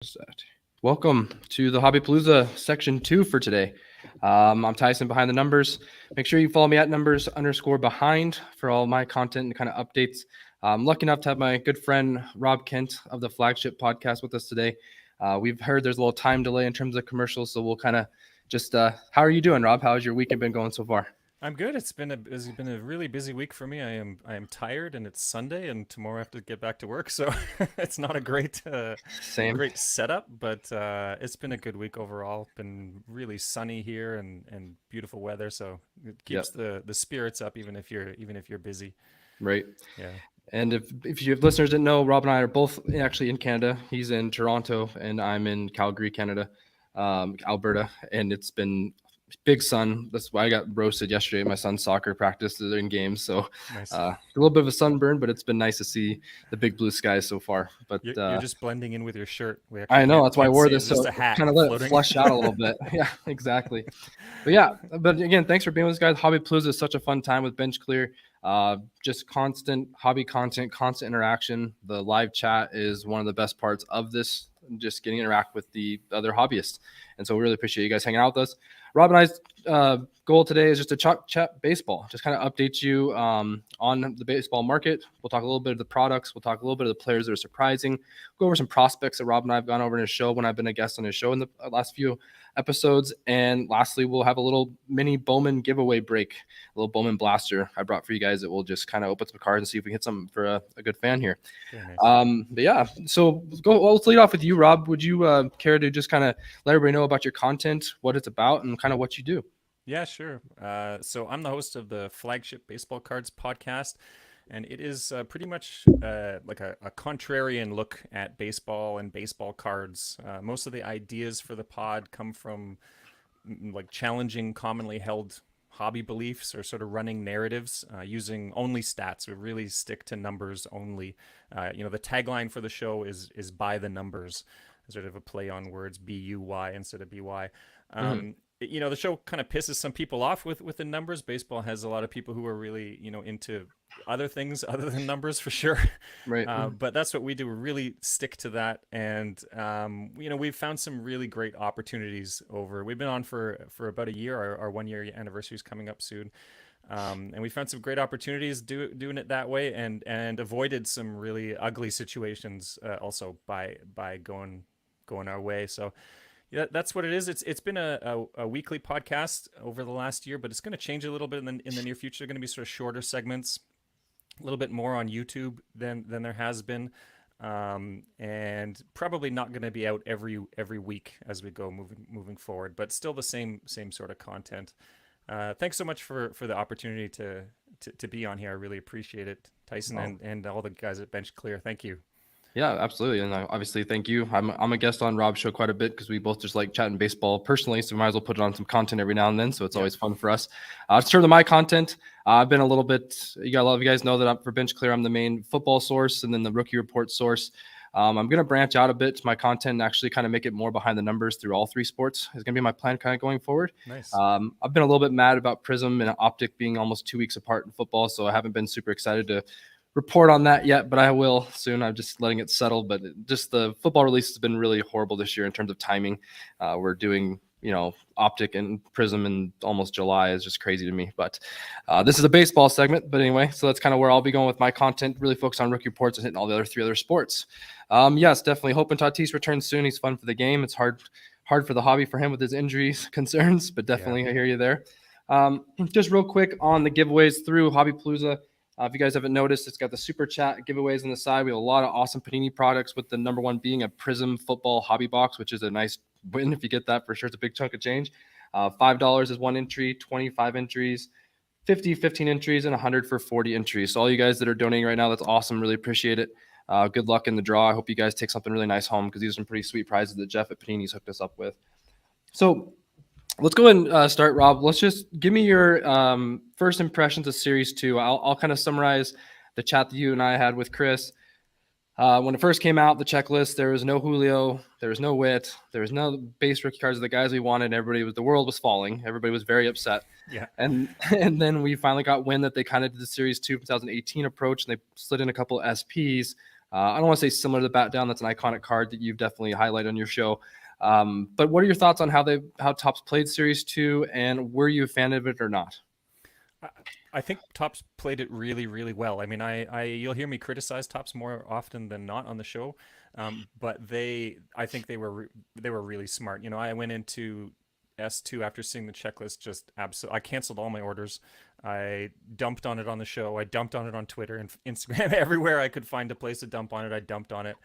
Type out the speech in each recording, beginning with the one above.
Set. Welcome to the Hobbypalooza section 2 for today. I'm Tyson behind the numbers. Make sure you follow me at numbers_behind for all my content and kind of updates. I'm lucky enough to have my good friend Rob Kent of the Flagship podcast with us today. We've heard there's a little time delay in terms of commercials, so we'll kind of just how are you doing, Rob? How's your weekend been going so far? I'm good. It's been a really busy week for me. I am tired, and it's Sunday, and tomorrow I have to get back to work. So it's not a Same. great setup, but it's been a good week overall. Been really sunny here and beautiful weather, so it Yep. keeps the spirits up even if you're busy. Right. Yeah. And if you listeners didn't know, Rob and I are both actually in Canada. He's in Toronto, and I'm in Calgary, Canada, Alberta. And it's been big sun. That's why I got roasted yesterday at my son's soccer practice during games. So Nice. a little bit of a sunburn, but it's been nice to see the big blue skies so far. But You're just blending in with your shirt. We actually I know can't that's why I can't wore see it. this, It's just so a hat kind of let it floating. flush out a little bit. Yeah, exactly. But yeah, but again, thanks for being with us, guys. Hobby Palooza is such a fun time with Bench Clear. Just constant hobby content, constant interaction. The live chat is one of the best parts of this. Just getting to interact with the other hobbyists, and so we really appreciate you guys hanging out with us. Rob and I's goal today is just to chat baseball, just kind of update you on the baseball market. We'll talk a little bit of the products. We'll talk a little bit of the players that are surprising. Go over some prospects that Rob and I have gone over in his show when I've been a guest on his show in the last few episodes. And lastly, we'll have a little mini Bowman giveaway break, a little Bowman blaster I brought for you guys that will just kind of open some cards and see if we hit something for a good fan here. Very nice. But yeah, so let's lead off with you, Rob. Would you care to just kind of let everybody know about your content, what it's about, and kind of what you do? Yeah, sure. So I'm the host of the Flagship Baseball Cards podcast, and it is pretty much like a contrarian look at baseball and baseball cards. Most of the ideas for the pod come from like challenging commonly held hobby beliefs or sort of running narratives using only stats. We really stick to numbers only. The tagline for the show is by the numbers, sort of a play on words, BUY instead of BY. Mm-hmm. The show kind of pisses some people off with the numbers. Baseball has a lot of people who are really, into other things other than numbers for sure. Right. But that's what we do. We really stick to that. And, we've found some really great opportunities we've been on for about a year. Our 1 year anniversary is coming up soon. And we found some great opportunities doing it that way and avoided some really ugly situations also by going our way. So, yeah, that's what it is. It's been a weekly podcast over the last year, but it's going to change a little bit in the near future. They're going to be sort of shorter segments, a little bit more on YouTube than there has been, and probably not going to be out every week as we go moving forward. But still the same sort of content. Thanks so much for the opportunity to be on here. I really appreciate it, Tyson, Oh. and all the guys at Bench Clear. Thank you. Yeah, absolutely. And obviously, thank you. I'm a guest on Rob's show quite a bit because we both just like chatting baseball personally. So we might as well put it on some content every now and then. So it's Yeah. always fun for us. In terms of my content, I've been a little bit, a lot of you guys know that for Bench Clear, I'm the main football source and then the rookie report source. I'm going to branch out a bit to my content and actually kind of make it more behind the numbers through all three sports. Is going to be my plan kind of going forward. Nice. I've been a little bit mad about Prism and Optic being almost 2 weeks apart in football. So I haven't been super excited to report on that yet, but I will soon. I'm just letting it settle. But just the football release has been really horrible this year in terms of timing. We're doing, Optic and Prism in almost July is just crazy to me. But this is a baseball segment. But anyway, so that's kind of where I'll be going with my content, really focused on rookie reports and hitting all the three other sports. Yes, definitely hoping Tatis returns soon. He's fun for the game. It's hard for the hobby for him with his injuries concerns, but definitely I hear you there. Just real quick on the giveaways through Hobbypalooza. If you guys haven't noticed, it's got the super chat giveaways on the side. We have a lot of awesome Panini products, with the number one being a Prism football hobby box, which is a nice win if you get that. For sure, it's a big chunk of change. $5 is one entry, 25 entries, 50, 15 entries, and 100 for 40 entries. So all you guys that are donating right now, that's awesome. Really appreciate it. Good luck in the draw. I hope you guys take something really nice home because these are some pretty sweet prizes that Jeff at Panini's hooked us up with. So let's go ahead and start, Rob. Let's just give me your first impressions of Series 2. I'll kind of summarize the chat that you and I had with Chris. When it first came out, the checklist, there was no Julio, there was no Witt, there was no base rookie cards of the guys we wanted. The world was falling. Everybody was very upset. Yeah. And then we finally got wind that they kind of did the Series 2 2018 approach, and they slid in a couple of SPs I don't want to say similar to the Bat Down. That's an iconic card that you've definitely highlighted on your show. But what are your thoughts on how Topps played Series 2, and were you a fan of it or not? I I think Topps played it really, really well. I mean, you'll hear me criticize Topps more often than not on the show, but I think they were really smart. You know, I went into S2 after seeing the checklist. Just absolutely, I canceled all my orders. I dumped on it on the show. I dumped on it on Twitter and Instagram. Everywhere I could find a place to dump on it, I dumped on it.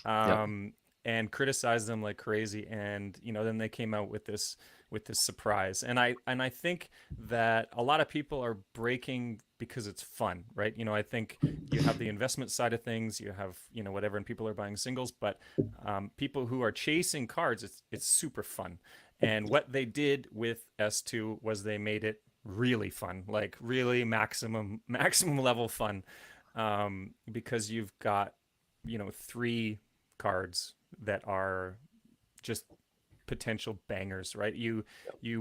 Yep. And criticized them like crazy. And then they came out with this surprise. And I think that a lot of people are breaking because it's fun, right? I think you have the investment side of things, you have whatever, and people are buying singles, but people who are chasing cards, it's super fun. And what they did with S2 was they made it really fun, like really maximum level fun, because you've got three cards that are just potential bangers, right? You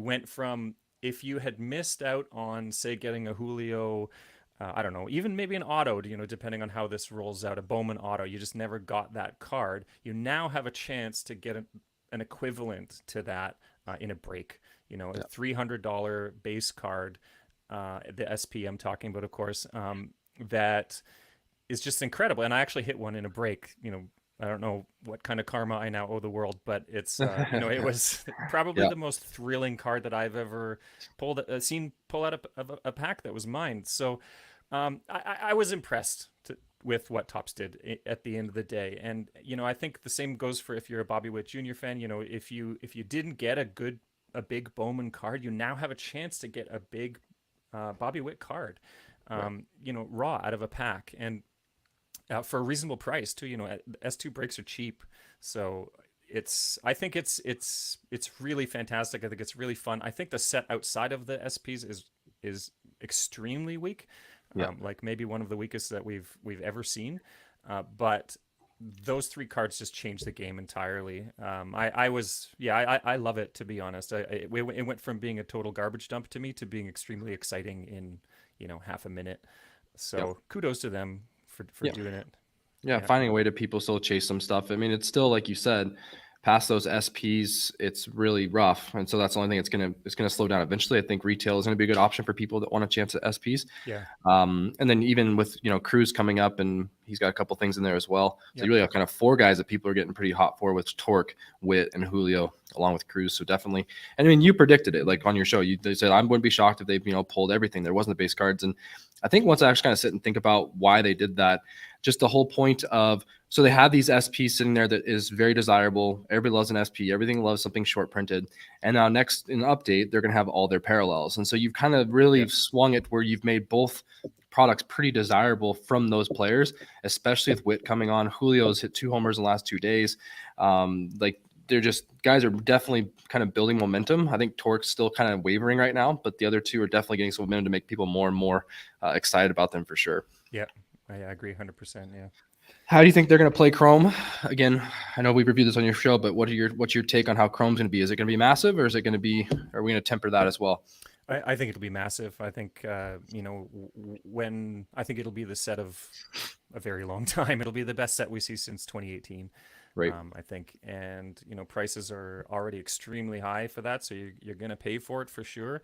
went from, if you had missed out on, say, getting a Julio, I don't know, even maybe an auto, depending on how this rolls out, a Bowman auto, you just never got that card. You now have a chance to get an equivalent to that in a break. A $300 base card, the SP I'm talking about, of course, that is just incredible. And I actually hit one in a break. I don't know what kind of karma I now owe the world, but it's it was probably Yeah. the most thrilling card that I've ever seen pull out of a pack that was mine. So I was impressed with what Topps did at the end of the day. And I think the same goes for if you're a Bobby Witt Jr. fan. If you didn't get a big Bowman card, you now have a chance to get a big Bobby Witt card, Right. raw out of a pack. And for a reasonable price too. S2 breaks are cheap, so I think it's really fantastic. I think it's really fun. I think the set outside of the SPs is extremely weak, Yeah. like maybe one of the weakest that we've ever seen. But those three cards just changed the game entirely. I love it, to be honest. It went from being a total garbage dump to me to being extremely exciting in half a minute. Yeah. So kudos to them for Yeah. doing it. Yeah, Yeah. finding a way to people still chase some stuff. I mean, it's still like you said, past those SPs, it's really rough, and so that's the only thing it's gonna slow down eventually. I think retail is gonna be a good option for people that want a chance at SPs. Yeah. And then even with Cruz coming up, and he's got a couple things in there as well. So Yep. you really have kind of four guys that people are getting pretty hot for, with Torque, Witt, and Julio, along with Cruz. So definitely, and I mean, you predicted it, like on your show. They said I wouldn't be shocked if they pulled everything. There wasn't the base cards, and I think once I actually kind of sit and think about why they did that, just the whole point of, so they have these SPs sitting there that is very desirable. Everybody loves an SP. Everything loves something short printed. And now next in the update, they're going to have all their parallels. And so you've kind of really swung it where you've made both products pretty desirable from those players, especially with Witt coming on. Julio's hit 2 homers in the last 2 days. Like, they're just, guys are definitely kind of building momentum. I think Torque's still kind of wavering right now, but the other two are definitely getting some momentum to make people more and more excited about them for sure. Yeah, I agree 100%. Yeah. How do you think they're going to play Chrome? Again, I know we reviewed this on your show, but what's your take on how Chrome's going to be? Is it going to be massive, or is it going to be? Are we going to temper that as well? I think it'll be massive. I think when I think it'll be the set of a very long time. It'll be the best set we see since 2018. Right. I think, and prices are already extremely high for that, so you're going to pay for it for sure.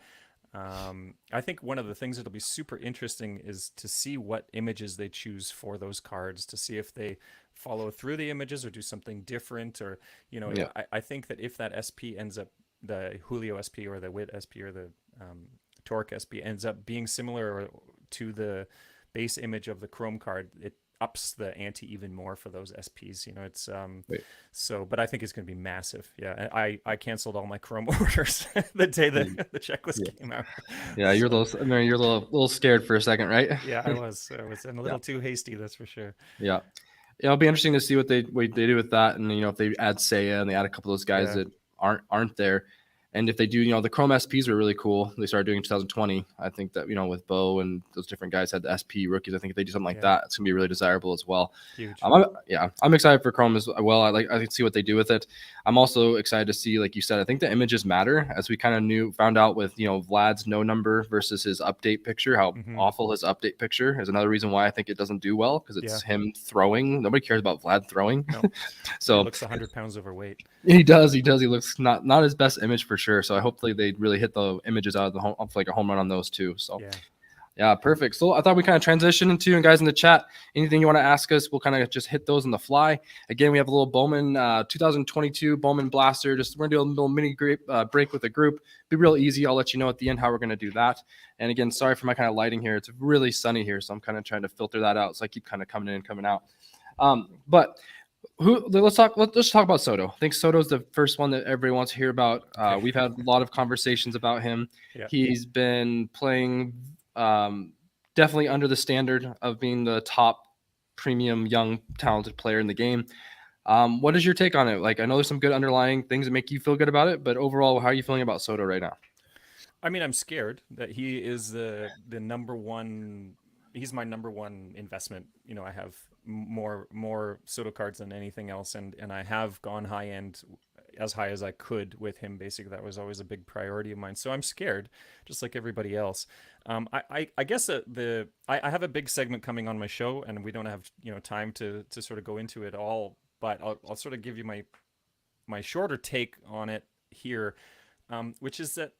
I think one of the things that'll be super interesting is to see what images they choose for those cards, to see if they follow through the images or do something different, or Yeah. I think that if that SP ends up, the Julio SP or the Witt SP or the Torque SP ends up being similar to the base image of the Chrome card, it ups the ante even more for those SPs. It's Right. so, but I think it's going to be massive. Yeah, I canceled all my Chrome orders the day the checklist came out. Yeah, you're a little. I mean, you're a little scared for a second, right? Yeah, I was a little too hasty, that's for sure. Yeah. Yeah, it'll be interesting to see what they do with that, and if they add Seiya and they add a couple of those guys that aren't there. And if they do, the Chrome SPs are really cool. They started doing in 2020. I think that, with Bo and those different guys had the SP rookies. I think if they do something like that, it's going to be really desirable as well. Huge. I'm excited for Chrome as well. I can see what they do with it. I'm also excited to see, like you said, I think the images matter, as we kind of found out with, Vlad's no number versus his update picture, how awful his update picture is. Another reason why I think it doesn't do well, because it's him throwing. Nobody cares about Vlad throwing. No. So he looks 100 pounds overweight. He does. He looks not his best image for sure. So hopefully they really hit the images out of the home, like a home run on those too. So yeah, perfect. So I thought we kind of transition into, and guys in the chat, anything you want to ask us, we'll kind of just hit those on the fly. Again, we have a little Bowman 2022 Bowman Blaster. We're gonna do a little mini break with a group. Be real easy. I'll let you know at the end how we're gonna do that. And again, sorry for my kind of lighting here. It's really sunny here, so I'm kind of trying to filter that out. So I keep kind of coming in and coming out. But let's talk about Soto. I think Soto's the first one that everybody wants to hear about. We've had a lot of conversations about him. Yeah. He's been playing definitely under the standard of being the top premium young talented player in the game. What is your take on it? Like, I know there's some good underlying things that make you feel good about it, but overall, how are you feeling about Soto right now? I mean, I'm scared that he is the number one. He's my number one investment. I have more Soto cards than anything else, and I have gone high end, as high as I could with him. Basically, that was always a big priority of mine. So I'm scared, just like everybody else. I guess I have a big segment coming on my show, and we don't have time to sort of go into it all. But I'll sort of give you my shorter take on it here, which is that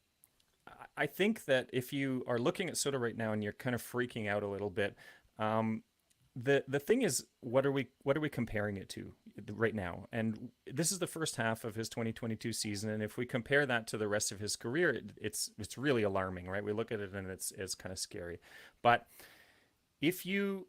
I think that if you are looking at Soto right now and you're kind of freaking out a little bit, the thing is, what are we comparing it to right now? And this is the first half of his 2022 season, and if we compare that to the rest of his career, it's really alarming, right? We look at it and it's kind of scary. But if you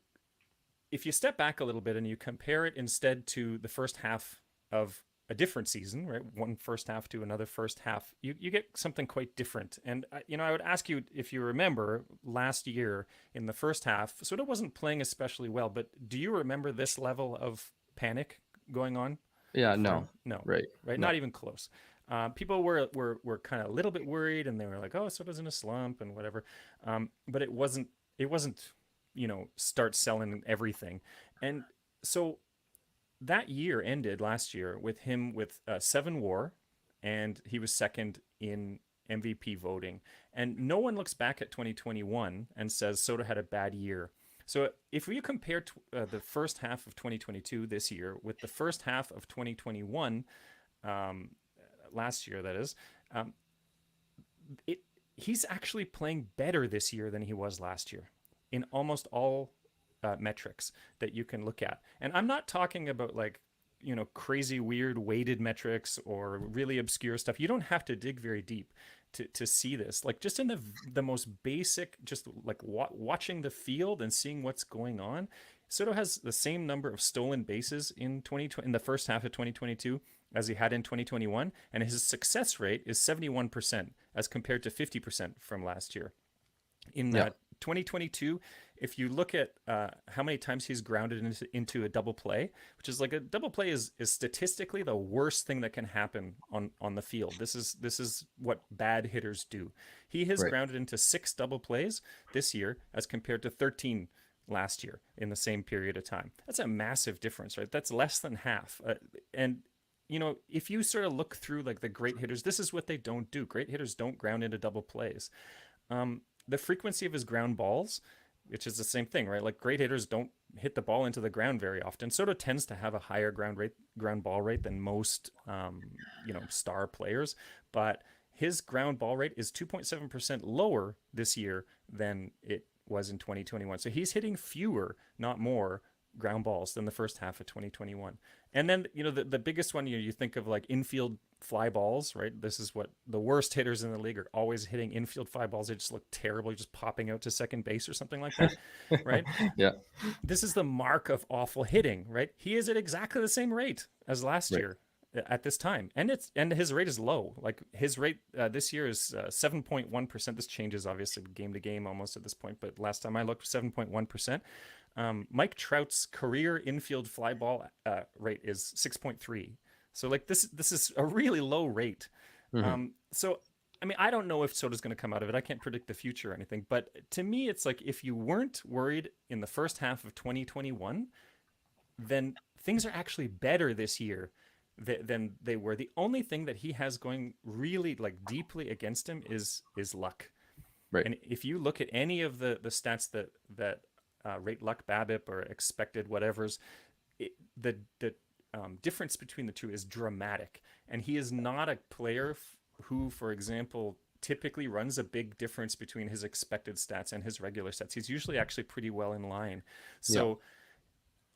step back a little bit and you compare it instead to the first half of a different season, right? One first half to another first half, you get something quite different. And I would ask you, if you remember last year in the first half, Soto wasn't playing especially well, but do you remember this level of panic going on? Yeah, no, right, no. Not even close. People were kind of a little bit worried, and they were like, "Oh, Soto's in a slump and whatever," but it wasn't. Start selling everything, and so. That year ended last year with him with 7 WAR, and he was second in MVP voting. And no one looks back at 2021 and says Soto had a bad year. So if we compare the first half of 2022 this year with the first half of 2021, last year that is, he's actually playing better this year than he was last year in almost all metrics that you can look at. And I'm not talking about crazy weird weighted metrics or really obscure stuff. You don't have to dig very deep to see this. Like, just in the most basic, just like watching the field and seeing what's going on, Soto has the same number of stolen bases in the first half of 2022 as he had in 2021, and his success rate is 71% as compared to 50% from last year. In 2022, if you look at how many times he's grounded into a double play, which is like a double play is statistically the worst thing that can happen on the field. This is what bad hitters do. He has grounded into 6 double plays this year as compared to 13 last year in the same period of time. That's a massive difference, right? That's less than half. And if you sort of look through like the great hitters, this is what they don't do. Great hitters don't ground into double plays. The frequency of his ground balls, which is the same thing, right? Like, great hitters don't hit the ball into the ground very often. Soto tends to have a higher ground ball rate than most, star players, but his ground ball rate is 2.7% lower this year than it was in 2021. So he's hitting fewer, not more, ground balls than the first half of 2021. And then, the biggest one, you think of like infield fly balls, right? This is what the worst hitters in the league are always hitting. Infield fly balls, they just look terrible, just popping out to second base or something like that, right? Yeah. This is the mark of awful hitting, right? He is at exactly the same rate as last year at this time, and his rate is low. Like, his rate this year is 7.1%. This changes obviously game to game almost at this point, but last time I looked, 7.1%. Mike Trout's career infield fly ball rate is 6.3. So like this is a really low rate. Hmm. So, I mean, I don't know if Soto's going to come out of it. I can't predict the future or anything. But to me, it's like if you weren't worried in the first half of 2021, then things are actually better this year than they were. The only thing that he has going really like deeply against him is luck. Right. And if you look at any of the stats that rate luck BABIP or expected whatever's, the difference between the two is dramatic. And he is not a player who, for example, typically runs a big difference between his expected stats and his regular stats. He's usually actually pretty well in line. Yeah. So,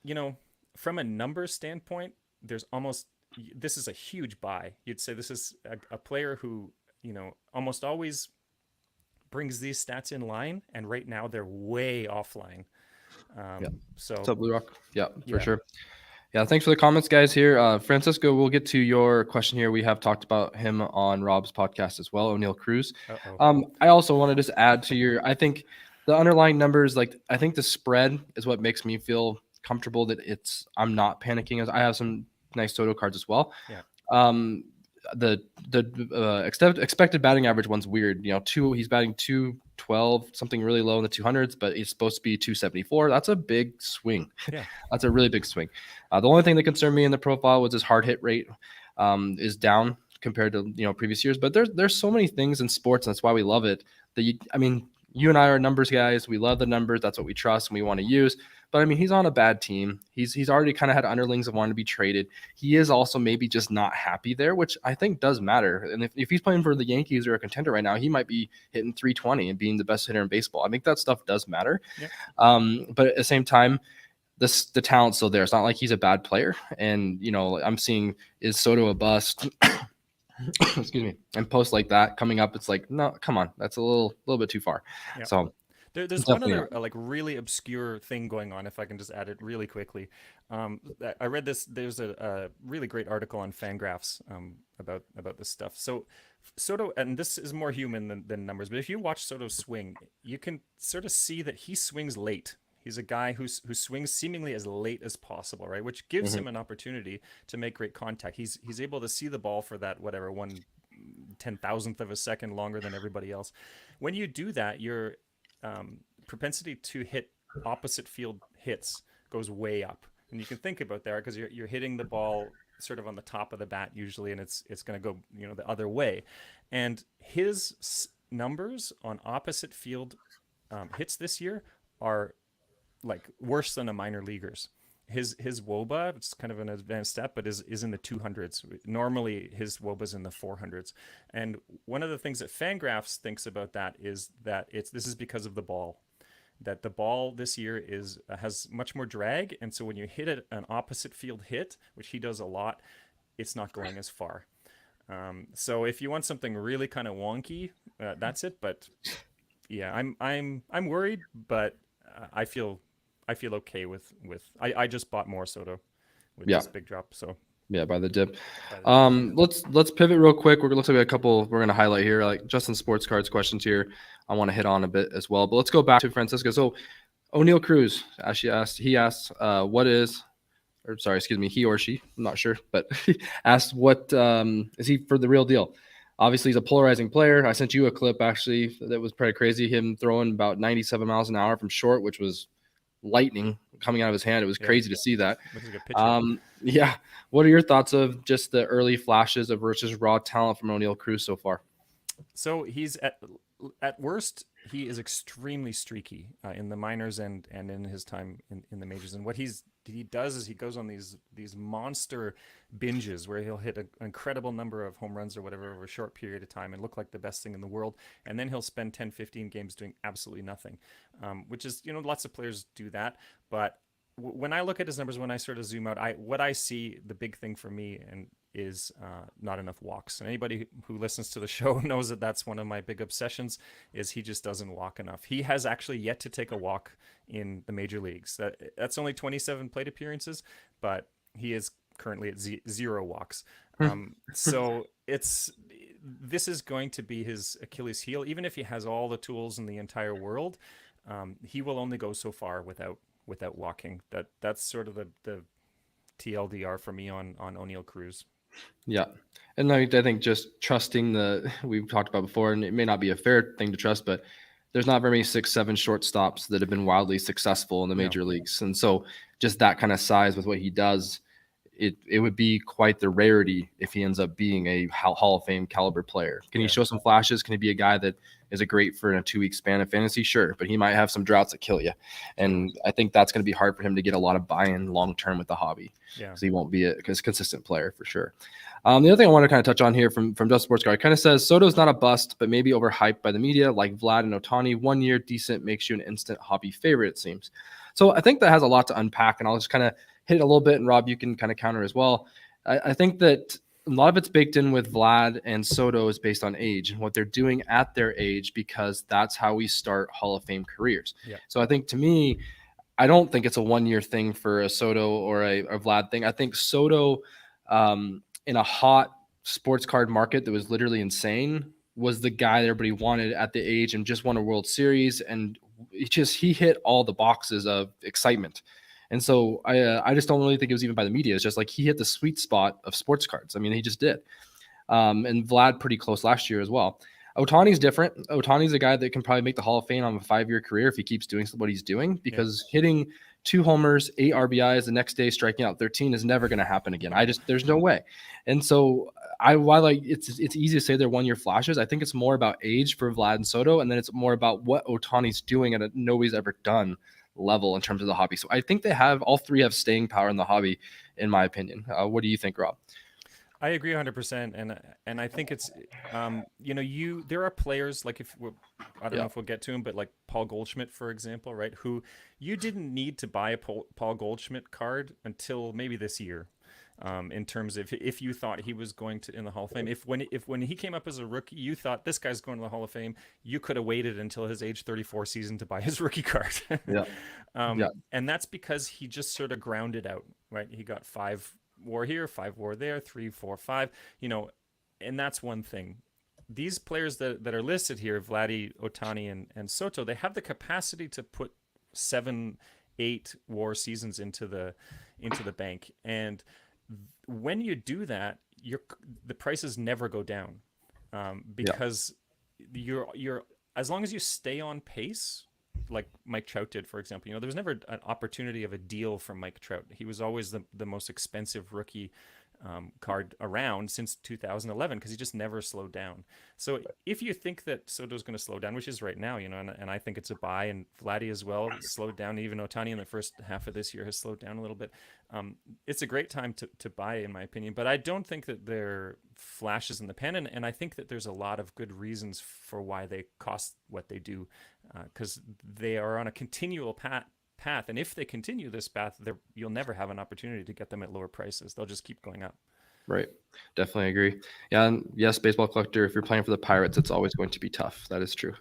you know, from a numbers standpoint, there's almost this is a huge buy. You'd say this is a player who, almost always brings these stats in line, and right now they're way offline. Yeah. What's So up, Blue Rock? Yeah, for yeah. sure. Yeah, thanks for the comments, guys. Here, Francisco, we'll get to your question here. We have talked about him on Rob's podcast as well, O'Neal Cruz. Uh-oh. I also want to just add to your. I think the underlying numbers, like I think the spread is what makes me feel comfortable that I'm not panicking. As I have some nice Soto cards as well. Yeah. Um, the expected batting average one's weird. He's batting 212, something really low in the 200s, but it's supposed to be 274. That's a big swing. Yeah. That's a really big swing. The only thing that concerned me in the profile was his hard hit rate is down compared to previous years. But there's so many things in sports, and that's why we love it. You and I are numbers guys. We love the numbers. That's what we trust and we want to use. But I mean, he's on a bad team. He's already kind of had underlings of wanting to be traded. He is also maybe just not happy there, which I think does matter. And if he's playing for the Yankees or a contender right now, he might be hitting 320 and being the best hitter in baseball. I think that stuff does matter. Yep. But at the same time, the talent's still there. It's not like he's a bad player. And I'm seeing, is Soto a bust? Excuse me. And posts like that coming up, it's like, no, come on, that's a little bit too far. Yep. So there's one other like really obscure thing going on, if I can just add it really quickly. I read this. There's a really great article on Fangraphs about this stuff. So Soto, and this is more human than numbers, but if you watch Soto swing, you can sort of see that he swings late. He's a guy who swings seemingly as late as possible, right? Which gives him an opportunity to make great contact. He's able to see the ball for that whatever 1/10,000th of a second longer than everybody else. When you do that, your propensity to hit opposite field hits goes way up, and you can think about that because you're hitting the ball sort of on the top of the bat usually, and it's going to go the other way. And his numbers on opposite field hits this year are like worse than a minor leaguer's. His WOBA, it's kind of an advanced step, but is in the 200s. Normally, his WOBA's in the 400s. And one of the things that Fangraphs thinks about that is that this is because of the ball. That the ball this year has much more drag, and so when you hit an opposite field hit, which he does a lot, it's not going as far. So if you want something really kind of wonky, that's it. But yeah, I'm worried, but I feel okay with I just bought more Soto with this big drop. So yeah, by the dip. Let's pivot real quick. Looks like we have a couple we're gonna highlight here, like Justin Sports Cards questions here. I want to hit on a bit as well. But let's go back to Francisco. So O'Neal Cruz actually he asked he or she, I'm not sure, but he asked what is he for the real deal? Obviously, he's a polarizing player. I sent you a clip actually that was pretty crazy. Him throwing about 97 miles an hour from short, which was lightning coming out of his hand. It was crazy to see that. Looks like a pitcher. Yeah. What are your thoughts of just the early flashes of versus raw talent from O'Neal Cruz so far? So he's at worst, he is extremely streaky in the minors and in his time in the majors. And what he does is he goes on these monster binges where he'll hit an incredible number of home runs or whatever over a short period of time and look like the best thing in the world. And then he'll spend 10, 15 games doing absolutely nothing, which is, lots of players do that. But when I look at his numbers, when I sort of zoom out, what I see, the big thing for me is not enough walks. And anybody who listens to the show knows that that's one of my big obsessions, is he just doesn't walk enough. He has actually yet to take a walk in the major leagues. That's only 27 plate appearances, but he is currently at 0 walks. So this is going to be his Achilles heel. Even if he has all the tools in the entire world, he will only go so far without walking. That's sort of the TLDR for me on O'Neal Cruz. Yeah. And I think just trusting we've talked about before, and it may not be a fair thing to trust, but there's not very many 6, 7 shortstops that have been wildly successful in the No. major leagues. And so just that kind of size with what he does, it would be quite the rarity if he ends up being a Hall of Fame caliber player. Can he show some flashes? Can he be a guy that is a great for in a 2-week span of fantasy? Sure, but he might have some droughts that kill you. And I think that's going to be hard for him to get a lot of buy-in long-term with the hobby because he won't be a consistent player for sure. The other thing I want to kind of touch on here from Just Sports Guy kind of says Soto's not a bust, but maybe overhyped by the media like Vlad and Ohtani. 1 year decent makes you an instant hobby favorite, it seems. So I think that has a lot to unpack, and I'll just kind of hit it a little bit, and Rob, you can kind of counter as well. I think that a lot of it's baked in with Vlad and Soto is based on age and what they're doing at their age, because that's how we start Hall of Fame careers. Yeah. So I think, to me, I don't think it's a 1 year thing for a Soto or a Vlad thing. I think Soto, in a hot sports card market that was literally insane, was the guy that everybody wanted at the age and just won a World Series. And he hit all the boxes of excitement. And so I just don't really think it was even by the media. It's just like he hit the sweet spot of sports cards. I mean, he just did. And Vlad pretty close last year as well. Ohtani's different. Ohtani's a guy that can probably make the Hall of Fame on a 5-year career if he keeps doing what he's doing, because hitting 2 homers, 8 RBIs the next day, striking out 13 is never going to happen again. There's no way. And so while it's easy to say they're 1 year flashes, I think it's more about age for Vlad and Soto. And then it's more about what Ohtani's doing at a nobody's ever done level in terms of the hobby. So I think all three have staying power in the hobby, in my opinion. What do you think, Rob? I agree 100%, and I think it's there are players like I don't know if we'll get to him, but like Paul Goldschmidt, for example, right? Who you didn't need to buy a Paul Goldschmidt card until maybe this year, in terms of if you thought he was going to in the Hall of Fame. If when he came up as a rookie, you thought this guy's going to the Hall of Fame, you could have waited until his age 34 season to buy his rookie card. And that's because he just sort of grounded out, right? He got 5 WAR here, 5 WAR there, 3, 4, 5, and that's one thing. These players that are listed here, Vladdy, Ohtani, and Soto, they have the capacity to put 7, 8 WAR seasons into the bank. And when you do that, the prices never go down, because you're as long as you stay on pace, like Mike Trout did, for example. There was never an opportunity of a deal from Mike Trout. He was always the most expensive rookie card around since 2011, because he just never slowed down. So if you think that Soto's going to slow down, which is right now, and I think it's a buy, and Vladdy as well slowed down. Even Ohtani in the first half of this year has slowed down a little bit. It's a great time to buy, in my opinion. But I don't think that they're flashes in the pan, and I think that there's a lot of good reasons for why they cost what they do, because they are on a continual path. And if they continue this path, you'll never have an opportunity to get them at lower prices. They'll just keep going up. Right. Definitely agree. Yeah. And yes, baseball collector, if you're playing for the Pirates, it's always going to be tough. That is true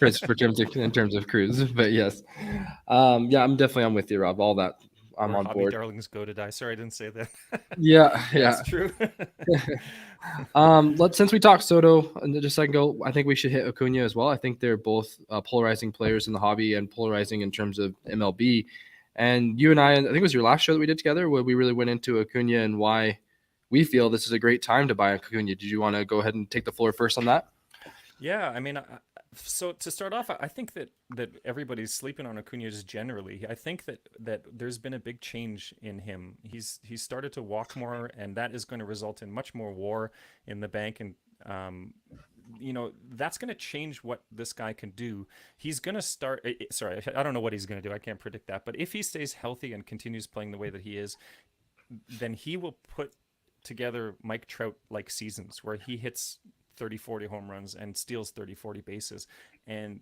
in terms of Cruz. But yes. I'm definitely with you, Rob. All that. I'm on board. Darlings go to die. Sorry, I didn't say that. Yeah. That's true. Since we talked Soto and just a second ago, I think we should hit Acuña as well. I think they're both polarizing players in the hobby and polarizing in terms of MLB. And you and I think it was your last show that we did together where we really went into Acuña and why we feel this is a great time to buy Acuña. Did you want to go ahead and take the floor first on that? Yeah, I mean, so to start off, I think that everybody's sleeping on Acuña just generally. I think that there's been a big change in him. He's started to walk more, and that is going to result in much more WAR in the bank, and that's going to change what this guy can do. He's going to start. Sorry, I don't know what he's going to do. I can't predict that. But if he stays healthy and continues playing the way that he is, then he will put together Mike Trout like seasons where he hits 30-40 home runs and steals 30-40 bases, and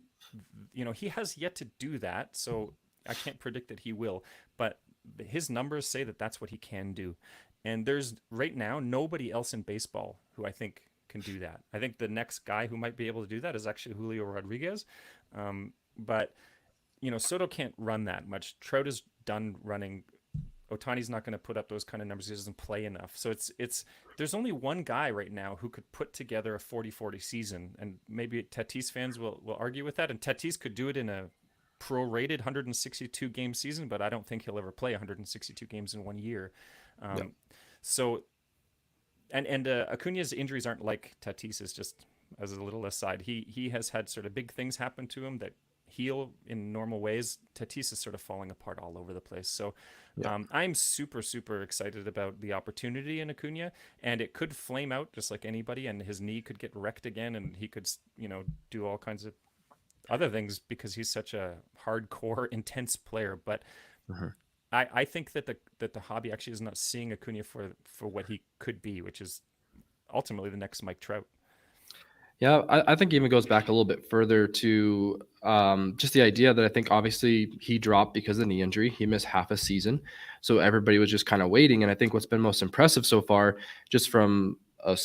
he has yet to do that, so I can't predict that he will, but his numbers say that that's what he can do. And there's right now nobody else in baseball who I think can do that. I think the next guy who might be able to do that is actually Julio Rodriguez, but Soto can't run that much. Trout is done running. Ohtani's not going to put up those kind of numbers. He doesn't play enough. So there's only one guy right now who could put together a 40-40 season. And maybe Tatis fans will argue with that. And Tatis could do it in a prorated 162 game season, but I don't think he'll ever play 162 games in 1 year. So And Acuña's injuries aren't like Tatis's. Just as a little aside, he has had sort of big things happen to him that heal in normal ways. Tatis is sort of falling apart all over the place. So Yeah. I'm super, super excited about the opportunity in Acuña, and it could flame out just like anybody, and his knee could get wrecked again, and he could, do all kinds of other things because he's such a hardcore, intense player. But Mhm. I think that the hobby actually is not seeing Acuña for what he could be, which is ultimately the next Mike Trout. Yeah, I think it even goes back a little bit further to just the idea that I think obviously he dropped because of the knee injury. He missed half a season. So everybody was just kind of waiting. And I think what's been most impressive so far, just from a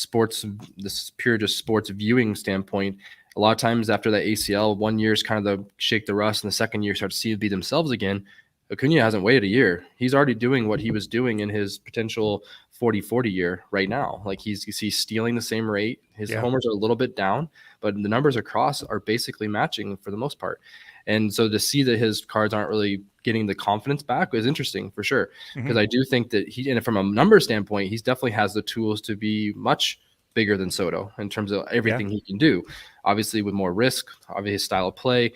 this pure just sports viewing standpoint, a lot of times after that ACL, 1 year is kind of the shake the rust, and the second year starts to be themselves again. Acuna hasn't waited a year. He's already doing what he was doing in his potential 40-40 year right now. Like he's stealing the same rate. His homers are a little bit down, but the numbers across are basically matching for the most part. And so to see that his cards aren't really getting the confidence back is interesting for sure. Because I do think that and from a number standpoint, he definitely has the tools to be much bigger than Soto in terms of everything he can do. Obviously with more risk, obviously his style of play,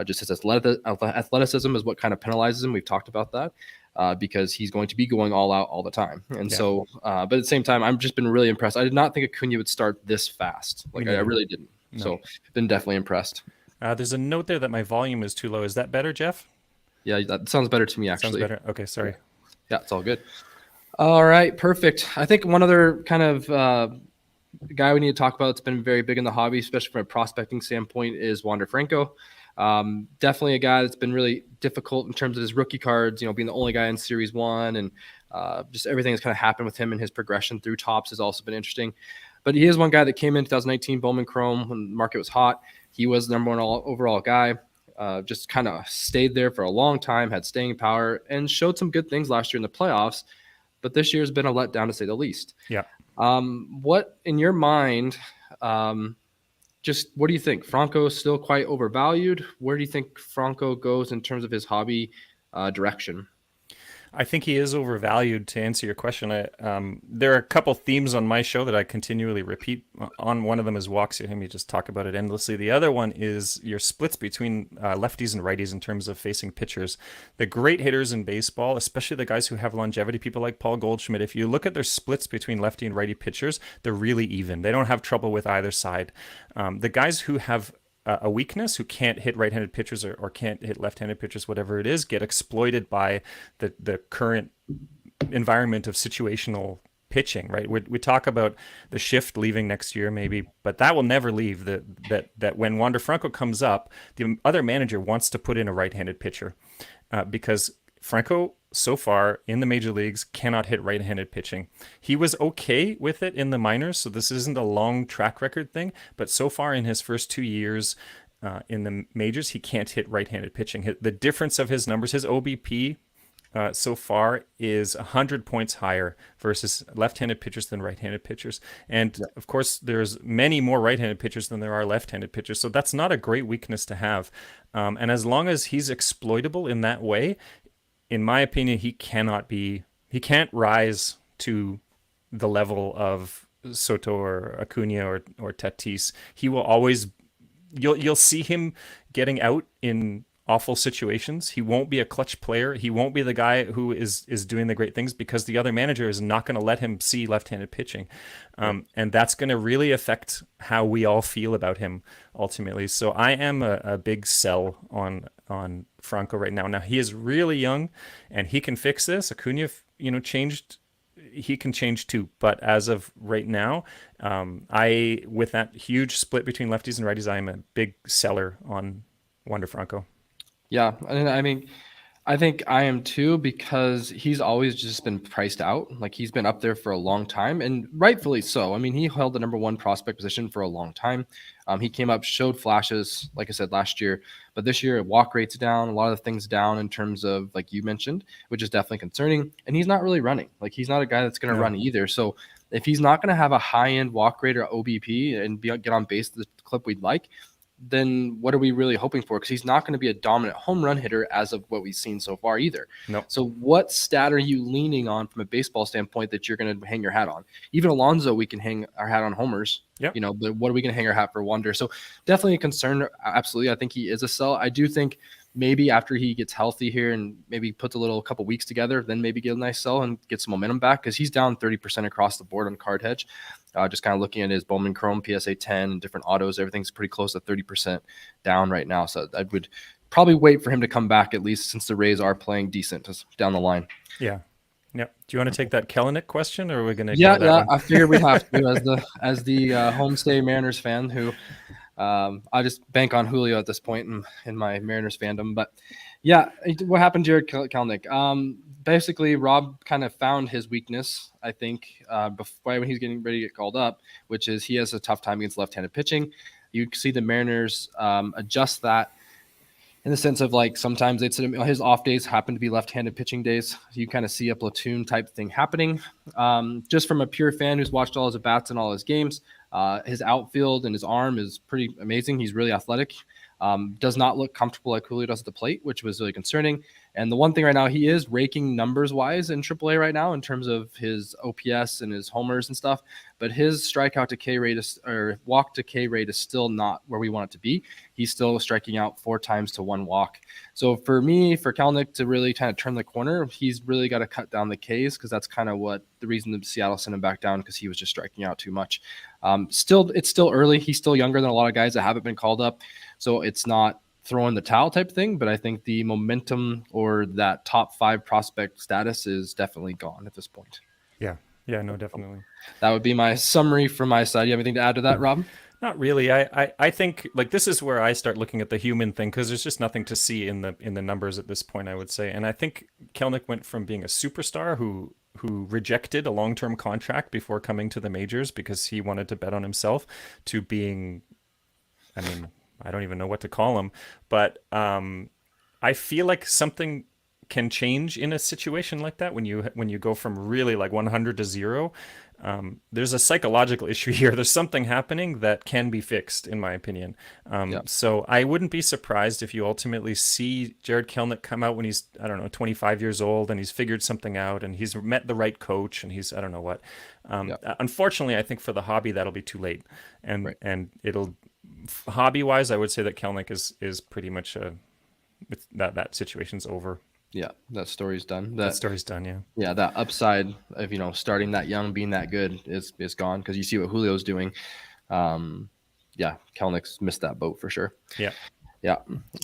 just his athleticism is what kind of penalizes him. We've talked about that because he's going to be going all out all the time. And so, but at the same time, I've just been really impressed. I did not think Acuna would start this fast. Like I really didn't. No. So been definitely impressed. There's a note there that my volume is too low. Is that better, Jeff? Yeah, that sounds better to me, actually. Sounds better. Okay, sorry. Yeah, it's all good. All right, perfect. I think one other kind of guy we need to talk about that's been very big in the hobby, especially from a prospecting standpoint, is Wander Franco. Definitely a guy that's been really difficult in terms of his rookie cards, being the only guy in Series 1, and just everything that's kind of happened with him and his progression through tops has also been interesting. But he is one guy that came in 2019 Bowman Chrome when the market was hot. He was the number one overall guy, just kind of stayed there for a long time, had staying power, and showed some good things last year in the playoffs. But this year's been a letdown, to say the least. Yeah. What, in your mind, just what do you think? Franco is still quite overvalued. Where do you think Franco goes in terms of his hobby direction? I think he is overvalued. To answer your question, there are a couple themes on my show that I continually repeat. On one of them is walks. You hear me just talk about it endlessly. The other one is your splits between lefties and righties in terms of facing pitchers. The great hitters in baseball, especially the guys who have longevity, people like Paul Goldschmidt, if you look at their splits between lefty and righty pitchers, they're really even. They don't have trouble with either side. The guys who have a weakness, who can't hit right-handed pitchers or can't hit left-handed pitchers, whatever it is, get exploited by the current environment of situational pitching, right? We talk about the shift leaving next year maybe, but that will never leave. That when Wander Franco comes up, the other manager wants to put in a right-handed pitcher because Franco, so far in the major leagues, cannot hit right-handed pitching. He was okay with it in the minors, so this isn't a long track record thing, but so far in his first 2 years in the majors, he can't hit right-handed pitching. The difference of his numbers, his OBP so far is 100 points higher versus left-handed pitchers than right-handed pitchers. And of course, there's many more right-handed pitchers than there are left-handed pitchers. So that's not a great weakness to have. And as long as he's exploitable in that way, in my opinion, he can't rise to the level of Soto or Acuña or Tatis. He will always, you'll see him getting out in awful situations. He won't be a clutch player. He won't be the guy who is doing the great things because the other manager is not going to let him see left-handed pitching. And that's going to really affect how we all feel about him ultimately. So I am a big sell on Franco right now. Now he is really young and he can fix this. Acuña, changed. He can change too. But as of right now, with that huge split between lefties and righties, I am a big seller on Wander Franco. Yeah, I mean, I think I am too because he's always just been priced out. Like he's been up there for a long time, and rightfully so. I mean, he held the number one prospect position for a long time. He came up, showed flashes, like I said, last year. But this year, walk rate's down, a lot of the things down in terms of, like you mentioned, which is definitely concerning. And he's not really running. Like he's not a guy that's going to run either. So if he's not going to have a high-end walk rate or OBP and get on base at the clip we'd like, then what are we really hoping for? Because he's not going to be a dominant home run hitter as of what we've seen so far either. No. So what stat are you leaning on from a baseball standpoint that you're going to hang your hat on? Even Alonso, we can hang our hat on homers, Yep. But what are we going to hang our hat for Wander? So definitely a concern. Absolutely. I think he is a sell. I do think maybe after he gets healthy here and maybe puts a couple weeks together, then maybe get a nice sell and get some momentum back, because he's down 30% across the board on card hedge. Just kind of looking at his Bowman Chrome, PSA 10, different autos, everything's pretty close to 30% down right now. So I would probably wait for him to come back, at least since the Rays are playing decent down the line. Yeah. Do you want to take that Kelenic question, or are we going to? Yeah. I figured we have to as the homestay Mariners fan who I just bank on Julio at this point in my Mariners fandom. But yeah, what happened to Jared Kelenic? Basically, Rob kind of found his weakness, I think, before when he's getting ready to get called up, which is he has a tough time against left-handed pitching. You see the Mariners adjust that in the sense of like sometimes his off days happen to be left-handed pitching days. You kind of see a platoon type thing happening. Just from a pure fan who's watched all his at-bats and all his games, his outfield and his arm is pretty amazing. He's really athletic. Does not look comfortable like Julio does at the plate, which was really concerning. And the one thing right now, he is raking numbers wise in AAA right now in terms of his OPS and his homers and stuff. But his strikeout to K rate or walk to K rate is still not where we want it to be. He's still striking out 4 times to 1 walk. So for Kelenic to really kind of turn the corner, he's really got to cut down the Ks, because that's kind of what the reason that Seattle sent him back down, because he was just striking out too much. It's still early. He's still younger than a lot of guys that haven't been called up. So it's not throwing the towel type thing, but I think the momentum or that top 5 prospect status is definitely gone at this point. Yeah, no, definitely. That would be my summary from my side. You have anything to add to that, Rob? Not really. I think like this is where I start looking at the human thing, because there's just nothing to see in the numbers at this point, I would say. And I think Kelenic went from being a superstar who rejected a long-term contract before coming to the majors because he wanted to bet on himself, to being, I mean, I don't even know what to call him, but I feel like something can change in a situation like that when you go from really like 100 to 0. There's a psychological issue here. There's something happening that can be fixed, in my opinion. So I wouldn't be surprised if you ultimately see Jared Kelenic come out when he's, I don't know, 25 years old, and he's figured something out and he's met the right coach and he's, I don't know what. Unfortunately, I think for the hobby, that'll be too late. And it'll, hobby wise, I would say that Kelenic is pretty much that situation's over. Yeah, that story's done. That story's done, yeah. Yeah, that upside of starting that young, being that good is gone, because you see what Julio's doing. Kelenic's missed that boat for sure. Yeah,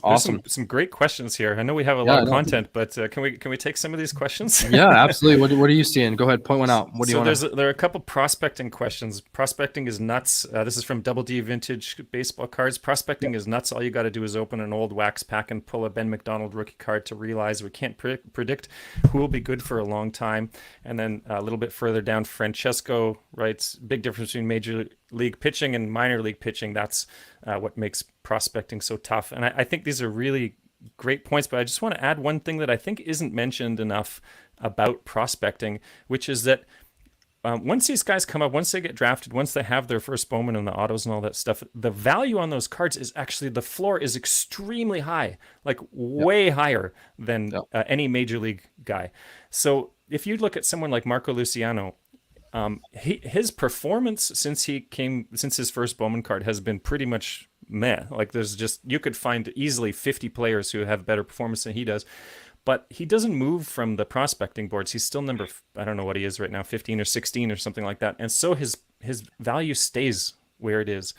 awesome. There's some great questions here. I know we have a lot of content, but can we take some of these questions? Yeah, absolutely. What are you seeing? Go ahead, point one out. What do you want? There are a couple prospecting questions. Prospecting is nuts. This is from Double D Vintage Baseball Cards. Prospecting is nuts. All you got to do is open an old wax pack and pull a Ben McDonald rookie card to realize we can't predict who will be good for a long time. And then a little bit further down, Francesco writes, big difference between major league pitching and minor league pitching. That's what makes prospecting so tough. And I think these are really great points, but I just want to add one thing that I think isn't mentioned enough about prospecting, which is that once these guys come up, once they get drafted, once they have their first Bowman and the autos and all that stuff, the value on those cards is actually, the floor is extremely high, like way higher than any major league guy. So if you look at someone like Marco Luciano, his performance since his first Bowman card has been pretty much meh. Like you could find easily 50 players who have better performance than he does, but he doesn't move from the prospecting boards. He's still number, I don't know what he is right now, 15 or 16 or something like that. And so his value stays where it is.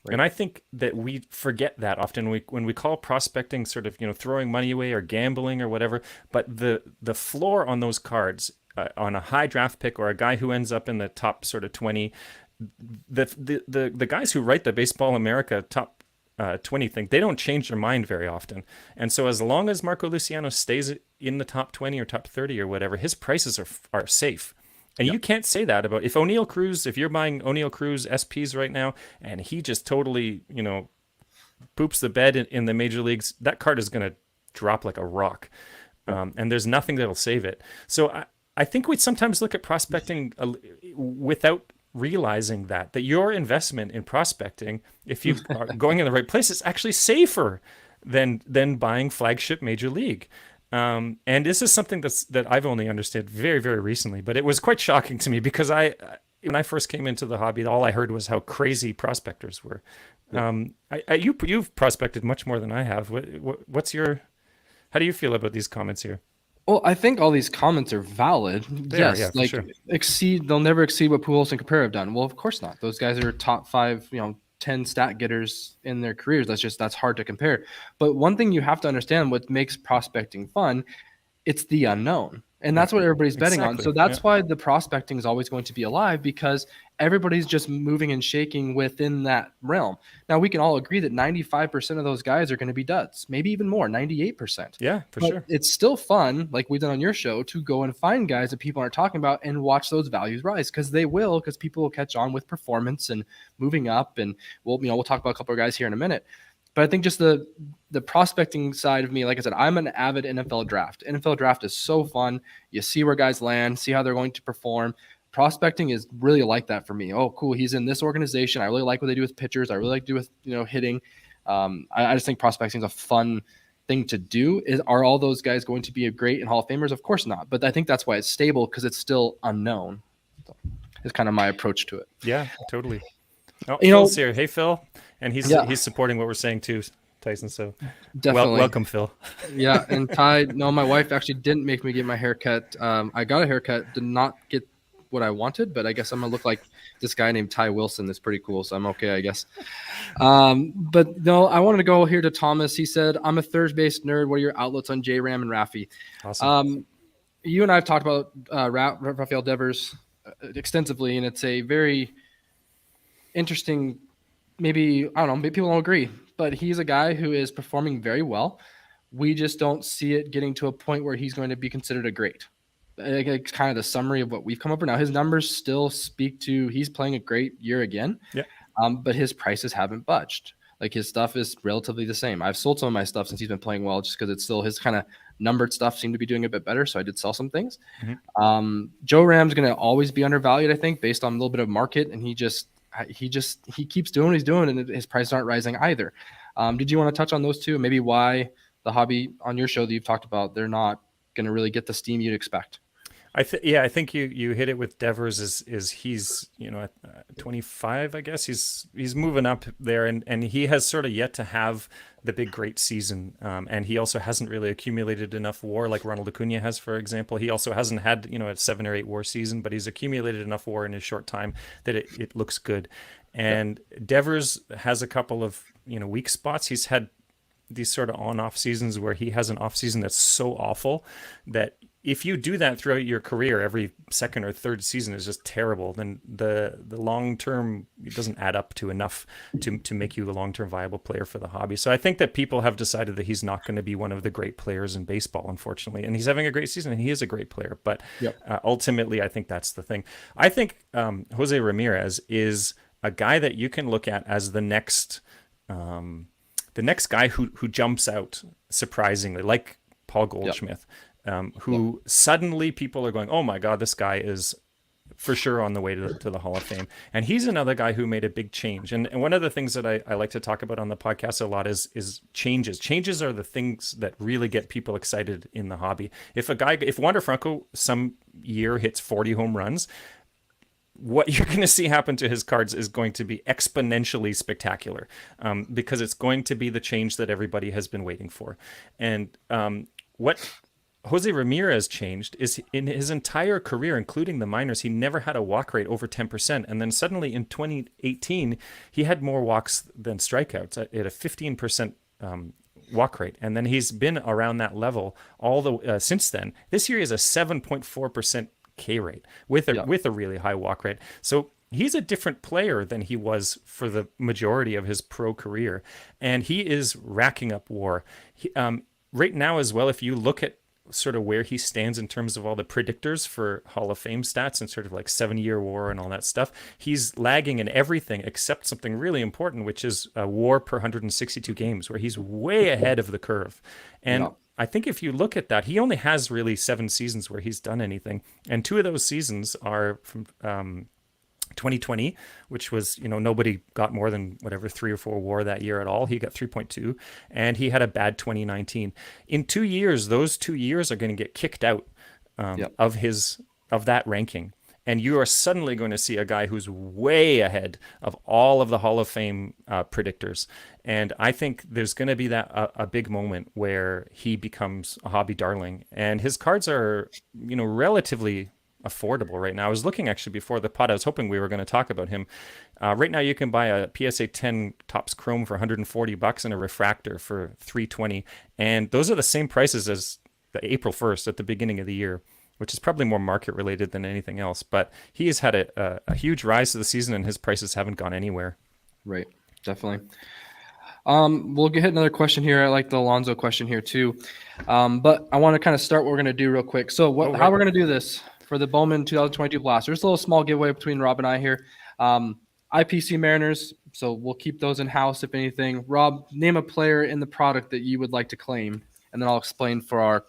Right. And I think that we forget that often when we call prospecting sort of, throwing money away or gambling or whatever, but the floor on those cards, on a high draft pick or a guy who ends up in the top sort of 20, the guys who write the Baseball America top 20 thing, they don't change their mind very often. And so as long as Marco Luciano stays in the top 20 or top 30 or whatever, his prices are safe. And you can't say that about if you're buying O'Neill Cruz SPs right now and he just totally, poops the bed in the major leagues, that card is going to drop like a rock. And there's nothing that'll save it. So I think we sometimes look at prospecting without realizing that your investment in prospecting, if you are going in the right place, is actually safer than buying flagship major league. And this is something that I've only understood very, very recently, but it was quite shocking to me because when I first came into the hobby, all I heard was how crazy prospectors were. You've prospected much more than I have. How do you feel about these comments here? Well, I think all these comments are valid. Yeah, Like sure. they'll never exceed what Pujols and Capera have done. Well, of course not. Those guys are top 5, 10 stat getters in their careers. That's hard to compare. But one thing you have to understand, what makes prospecting fun, it's the unknown. And that's what everybody's betting on. So that's why the prospecting is always going to be alive, because everybody's just moving and shaking within that realm. Now, we can all agree that 95% of those guys are going to be duds, maybe even more, 98%. Yeah, for sure. It's still fun, like we've done on your show, to go and find guys that people aren't talking about and watch those values rise, because they will, because people will catch on with performance and moving up. And we'll talk about a couple of guys here in a minute. But I think just the prospecting side of me, like I said, I'm an avid NFL draft. NFL draft is so fun. You see where guys land, see how they're going to perform. Prospecting is really like that for me. Oh, cool. He's in this organization. I really like what they do with pitchers. I really like to do with, hitting. I just think prospecting is a fun thing to do. Are all those guys going to be great and Hall of Famers? Of course not. But I think that's why it's stable, because it's still unknown. It's kind of my approach to it. Yeah, totally. Oh, Phil's here. Hey, Phil. And he's supporting what we're saying too, Tyson. So definitely welcome, Phil. Yeah, and Ty, no, my wife actually didn't make me get my haircut. I got a haircut, did not get what I wanted, but I guess I'm gonna look like this guy named Ty Wilson. That's pretty cool, so I'm okay, I guess. But no, I wanted to go here to Thomas. He said, "I'm a third base nerd. What are your outlets on J-Ram and Raffy?" Awesome. You and I have talked about Rafael Devers extensively, and it's a very interesting. Maybe, I don't know, maybe people don't agree, but he's a guy who is performing very well. We just don't see it getting to a point where he's going to be considered a great. It's kind of the summary of what we've come up with. Now, his numbers still speak to he's playing a great year again, but his prices haven't budged. Like, his stuff is relatively the same. I've sold some of my stuff since he's been playing well, just because it's still his kind of numbered stuff seemed to be doing a bit better, so I did sell some things. Joe Ram's going to always be undervalued, I think, based on a little bit of market, and he keeps doing what he's doing, and his prices aren't rising either. Did you want to touch on those two? Maybe why the hobby on your show that you've talked about, they're not going to really get the steam you'd expect? I think you hit it with Devers. Is he's at 25, I guess he's moving up there, and he has sort of yet to have the big great season, and he also hasn't really accumulated enough WAR like Ronald Acuña has, for example. He also hasn't had a 7 or 8 WAR season, but he's accumulated enough WAR in his short time that it looks good. And Devers has a couple of weak spots. He's had these sort of on-off seasons where he has an off season that's so awful that if you do that throughout your career, every second or third season is just terrible, then the long term, it doesn't add up to enough to make you a long-term viable player for the hobby. So I think that people have decided that he's not going to be one of the great players in baseball, unfortunately. And he's having a great season, and he is a great player. But ultimately, I think that's the thing. I think Jose Ramirez is a guy that you can look at as the next guy who jumps out surprisingly, like Paul Goldschmidt. Who suddenly people are going, oh my God, this guy is for sure on the way to the Hall of Fame. And he's another guy who made a big change. And one of the things that I like to talk about on the podcast a lot is changes. Changes are the things that really get people excited in the hobby. If Wander Franco some year hits 40 home runs, what you're going to see happen to his cards is going to be exponentially spectacular, because it's going to be the change that everybody has been waiting for. And what Jose Ramirez changed is in his entire career, including the minors, he never had a walk rate over 10%. And then suddenly in 2018, he had more walks than strikeouts at a 15% walk rate. And then he's been around that level since then. This year is a 7.4% K rate with a really high walk rate. So he's a different player than he was for the majority of his pro career. And he is racking up WAR. Right now as well, if you look at sort of where he stands in terms of all the predictors for Hall of Fame stats and sort of like 7-year WAR and all that stuff, he's lagging in everything except something really important, which is WAR per 162 games, where he's way ahead of the curve. And I think if you look at that, he only has really 7 seasons where he's done anything. And 2 of those seasons are from 2020, which was, nobody got more than whatever 3 or 4 WAR that year at all. He got 3.2, and he had a bad 2019. In 2 years, those 2 years are going to get kicked out Yep. of that ranking. And you are suddenly going to see a guy who's way ahead of all of the Hall of Fame predictors. And I think there's going to be a big moment where he becomes a hobby darling. And his cards are, relatively affordable right now. I was looking actually before the pod. I was hoping we were going to talk about him. Right now, you can buy a PSA 10 Topps Chrome for $140 and a refractor for $320, and those are the same prices as the April 1st at the beginning of the year, which is probably more market related than anything else. But he has had a huge rise to the season, and his prices haven't gone anywhere. Right. Definitely. We'll get another question here. I like the Alonso question here too. But I want to kind of start what we're going to do real quick. So how we're going to do this for the Bowman 2022 Blast. There's a little small giveaway between Rob and I here. IPC Mariners. So we'll keep those in house if anything. Rob, name a player in the product that you would like to claim, and then I'll explain for our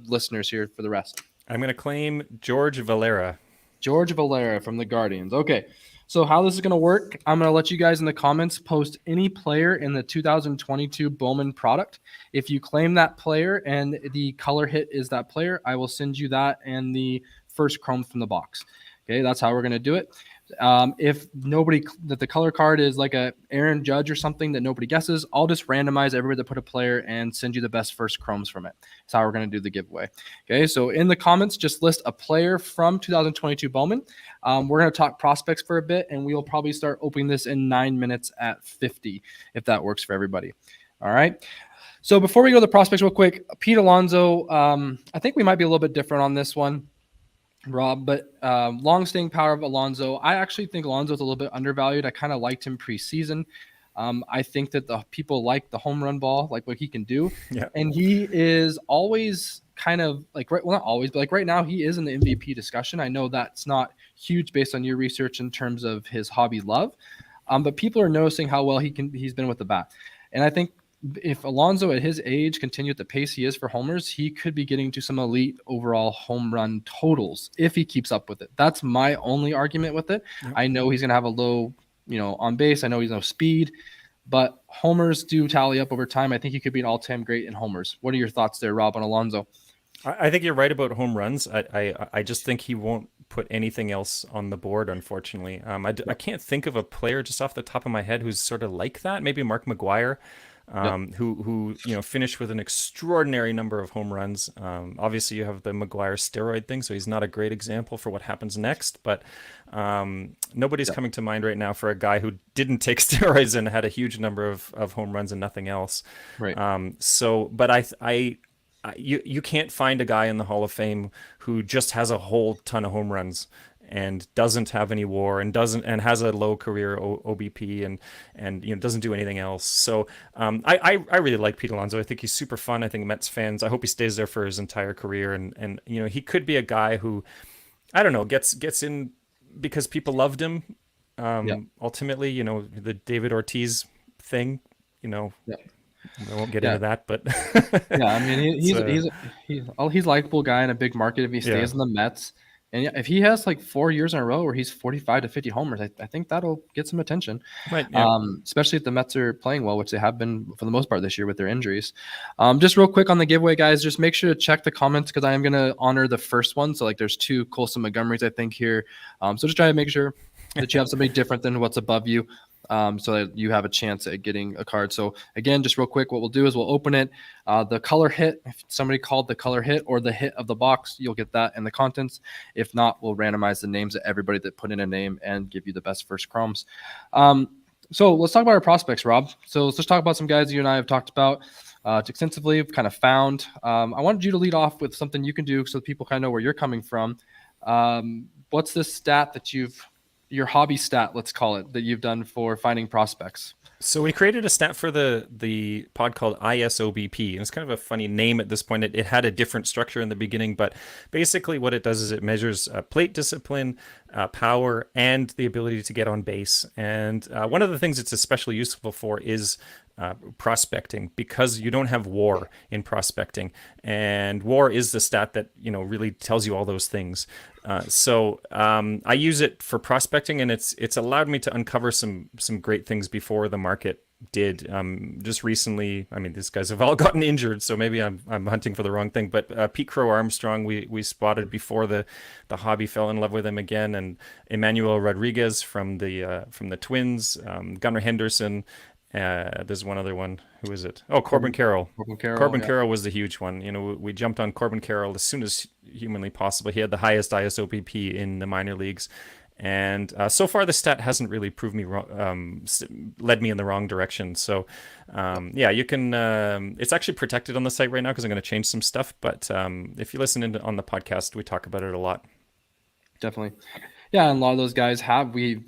listeners here for the rest. I'm going to claim George Valera. George Valera from the Guardians. Okay. So how this is going to work, I'm going to let you guys in the comments post any player in the 2022 Bowman product. If you claim that player and the color hit is that player, I will send you that and the first chrome from the box. Okay, that's how we're going to do it. If the color card is like a Aaron Judge or something that nobody guesses, I'll just randomize everybody that put a player and send you the best first chromes from it. That's how we're going to do the giveaway. Okay, so in the comments, just list a player from 2022 Bowman. We're going to talk prospects for a bit, and we'll probably start opening this in 9 minutes at 50, if that works for everybody. All right. So before we go to the prospects real quick, Pete Alonso, I think we might be a little bit different on this one, Rob, but long staying power of Alonso. I actually think Alonso is a little bit undervalued. I kind of liked him preseason. I think that the people like the home run ball, like what he can do. Yeah. And he is always kind of like, well, not always, but like right now he is in the MVP discussion. I know that's not huge based on your research in terms of his hobby love. But people are noticing how well he's been with the bat. And I think if Alonso at his age continue at the pace he is for homers, he could be getting to some elite overall home run totals if he keeps up with it. That's my only argument with it. Yep. I know he's going to have a low, on base. I know he's no speed, but homers do tally up over time. I think he could be an all-time great in homers. What are your thoughts there, Rob, on Alonso? I think you're right about home runs. I just think he won't put anything else on the board, unfortunately. I can't think of a player just off the top of my head who's sort of like that. Maybe Mark McGwire. Who finished with an extraordinary number of home runs. Obviously, you have the McGwire steroid thing, so he's not a great example for what happens next. But nobody's coming to mind right now for a guy who didn't take steroids and had a huge number of home runs and nothing else. Right. But you can't find a guy in the Hall of Fame who just has a whole ton of home runs and doesn't have any WAR and has a low career OBP and doesn't do anything else. So I really like Pete Alonso. I think he's super fun. I think Mets fans, I hope he stays there for his entire career. And he could be a guy who, I don't know, gets in because people loved him. Ultimately, the David Ortiz thing, I won't get into that, but I mean, he's a likable guy in a big market if he stays in the Mets. And if he has like 4 years in a row where he's 45 to 50 homers, I think that'll get some attention, right, yeah. Especially if the Mets are playing well, which they have been for the most part this year with their injuries. Just real quick on the giveaway, guys, just make sure to check the comments because I am going to honor the first one. So like there's 2 Colson Montgomerys, I think, here. So just try to make sure that you have somebody different than what's above you. So that you have a chance at getting a card. So again, just real quick, what we'll do is we'll open it. The color hit, if somebody called the color hit or the hit of the box, you'll get that in the contents. If not, we'll randomize the names of everybody that put in a name and give you the best first chromes. So let's talk about our prospects, Rob. So let's just talk about some guys you and I have talked about extensively. We've kind of found. I wanted you to lead off with something you can do so that people kind of know where you're coming from. What's this stat that your hobby stat, let's call it, that you've done for finding prospects? So we created a stat for the pod called ISOBP, and it's kind of a funny name at this point. It had a different structure in the beginning, but basically what it does is it measures plate discipline, power, and the ability to get on base. And one of the things it's especially useful for is prospecting, because you don't have WAR in prospecting, and WAR is the stat that really tells you all those things. So I use it for prospecting, and it's allowed me to uncover some great things before the market did. Just recently, I mean, these guys have all gotten injured, so maybe I'm hunting for the wrong thing. But Pete Crow Armstrong, we spotted before the hobby fell in love with him again, and Emmanuel Rodriguez from the Twins, Gunnar Henderson. There's one other one. Who is it? Oh, Corbin Carroll. Corbin Carroll was the huge one. We jumped on Corbin Carroll as soon as humanly possible. He had the highest ISOPP in the minor leagues. And so far, the stat hasn't really proved me wrong, led me in the wrong direction. So, you can. It's actually protected on the site right now because I'm going to change some stuff. But if you listen on the podcast, we talk about it a lot. Definitely, yeah. And a lot of those guys we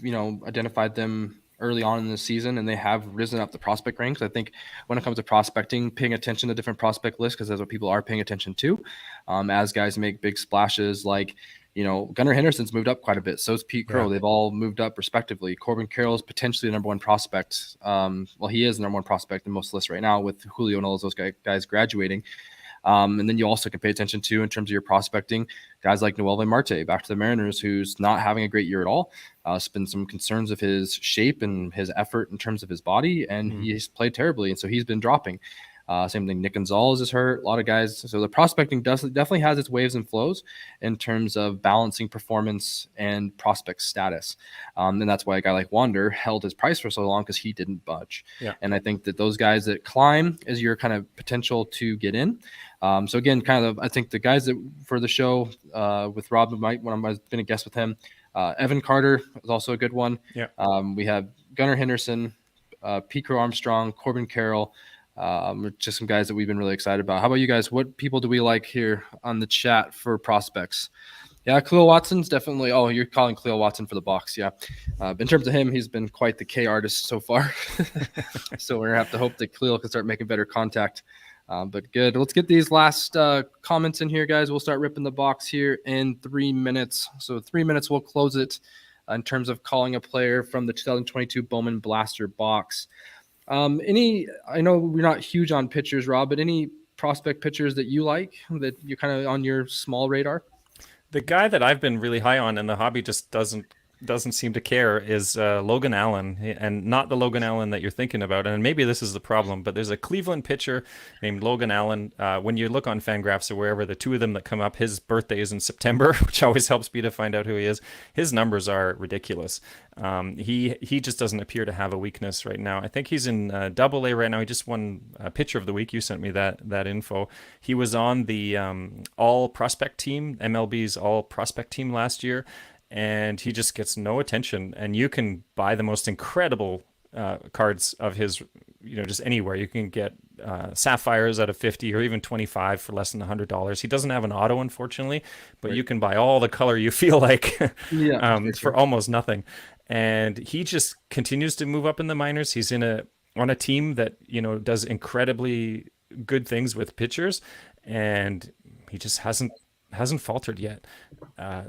identified them early on in the season, and they have risen up the prospect ranks. I think when it comes to prospecting, paying attention to different prospect lists, because that's what people are paying attention to, as guys make big splashes like. Gunnar Henderson's moved up quite a bit. So's Pete Crow. Yeah. They've all moved up respectively. Corbin Carroll is potentially the number one prospect. He is the number one prospect in most lists right now, with Julio and all those guys graduating. And then you also can pay attention to, in terms of your prospecting, guys like Noelvi Marte, back to the Mariners, who's not having a great year at all. It's been some concerns of his shape and his effort in terms of his body, and he's played terribly, and so he's been dropping. Same thing, Nick Gonzalez is hurt, a lot of guys. So the prospecting definitely has its waves and flows in terms of balancing performance and prospect status. And that's why a guy like Wander held his price for so long, because he didn't budge. Yeah. And I think that those guys that climb is your kind of potential to get in. So again, I think the guys that for the show with Rob, when I'm going to guest with him, Evan Carter is also a good one. Yeah. We have Gunnar Henderson, Pete Crow Armstrong, Corbin Carroll, just some guys that we've been really excited about. How about you guys? What people do we like here on the chat for prospects? Yeah, Cleo Watson's definitely. Oh, you're calling Cleo Watson for the box. Yeah. In terms of him, he's been quite the K artist so far. So we're going to have to hope that Cleo can start making better contact. But good. Let's get these last comments in here, guys. We'll start ripping the box here in 3 minutes. So 3 minutes, we'll close it in terms of calling a player from the 2022 Bowman Blaster box. I know we're not huge on pitchers, Rob, but any prospect pitchers that you like, that you're kind of on your small radar? The guy that I've been really high on, and the hobby just doesn't seem to care, is Logan Allen, and not the Logan Allen that you're thinking about. And maybe this is the problem, but there's a Cleveland pitcher named Logan Allen. When you look on Fangraphs or wherever, the two of them that come up, his birthday is in September, which always helps me to find out who he is. His numbers are ridiculous. He just doesn't appear to have a weakness right now. I think he's in Double-A right now. He just won Pitcher of the Week. You sent me that info. He was on the All Prospect team, MLB's All Prospect team last year. And he just gets no attention. And you can buy the most incredible cards of his, just anywhere. You can get Sapphires out of 50 or even 25 for less than $100. He doesn't have an auto, unfortunately, but right. You can buy all the color you feel like for almost nothing. And he just continues to move up in the minors. He's on a team that, does incredibly good things with pitchers, and he just hasn't faltered yet.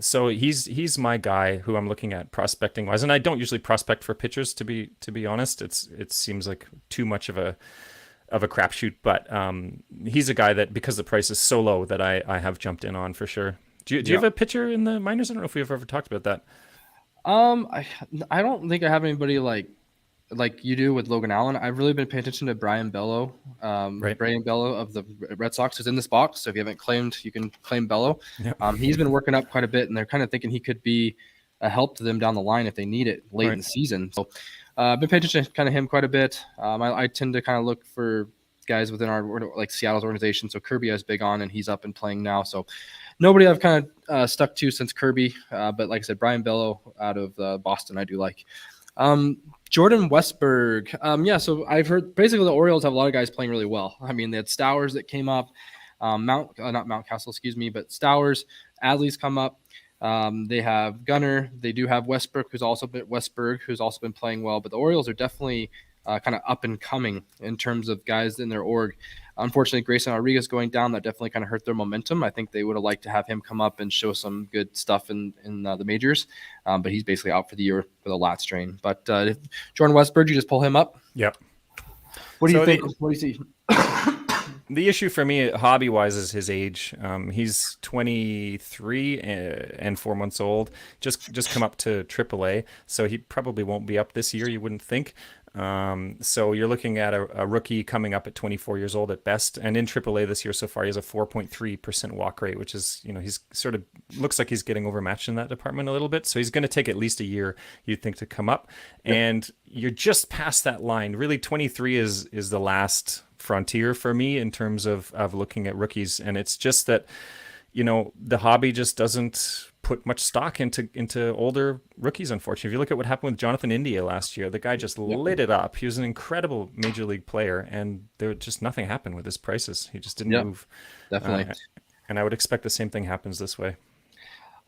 So he's my guy who I'm looking at prospecting wise. And I don't usually prospect for pitchers, to be honest. It seems like too much of a crapshoot, but he's a guy that, because the price is so low, that I have jumped in on for sure. Do you have a pitcher in the minors? I don't know if we've ever talked about that. I don't think I have anybody like you do with Logan Allen. I've really been paying attention to Brian Bello. Right. Brian Bello of the Red Sox is in this box. So if you haven't claimed, you can claim Bello. Yep. He's been working up quite a bit, and they're kind of thinking he could be a help to them down the line if they need it late in the season. So I've been paying attention to kind of him quite a bit. I tend to kind of look for guys within our, like Seattle's organization. So Kirby is big on, and he's up and playing now. So nobody I've kind of stuck to since Kirby. But like I said, Brian Bello out of Boston, I do like. Jordan Westberg. So I've heard basically the Orioles have a lot of guys playing really well. I mean, they had Stowers that came up, not Mountcastle, but Stowers. Adley's come up. They have Gunnar. They do have Westberg, who's also been playing well. But the Orioles are definitely kind of up and coming in terms of guys in their org. Unfortunately, Grayson Rodriguez going down, that definitely kind of hurt their momentum. I think they would have liked to have him come up and show some good stuff in the majors, but he's basically out for the year with a lat strain. But Jordan Westberg, you just pull him up. Yep. What do you think? What do you see? The issue for me, hobby-wise, is his age. He's 23 and 4 months old. Just come up to AAA, so he probably won't be up this year. You wouldn't think. So you're looking at a rookie coming up at 24 years old at best, and in AAA this year so far, he has a 4.3% walk rate, which is, he's sort of looks like he's getting overmatched in that department a little bit. So he's going to take at least a year, you'd think, to come up, and you're just past that line. Really, 23 is the last frontier for me in terms of looking at rookies, and it's just that the hobby just doesn't put much stock into older rookies, unfortunately. If you look at what happened with Jonathan India last year, the guy just lit it up. He was an incredible major league player, and there just nothing happened with his prices. He just didn't move. Definitely. And I would expect the same thing happens this way.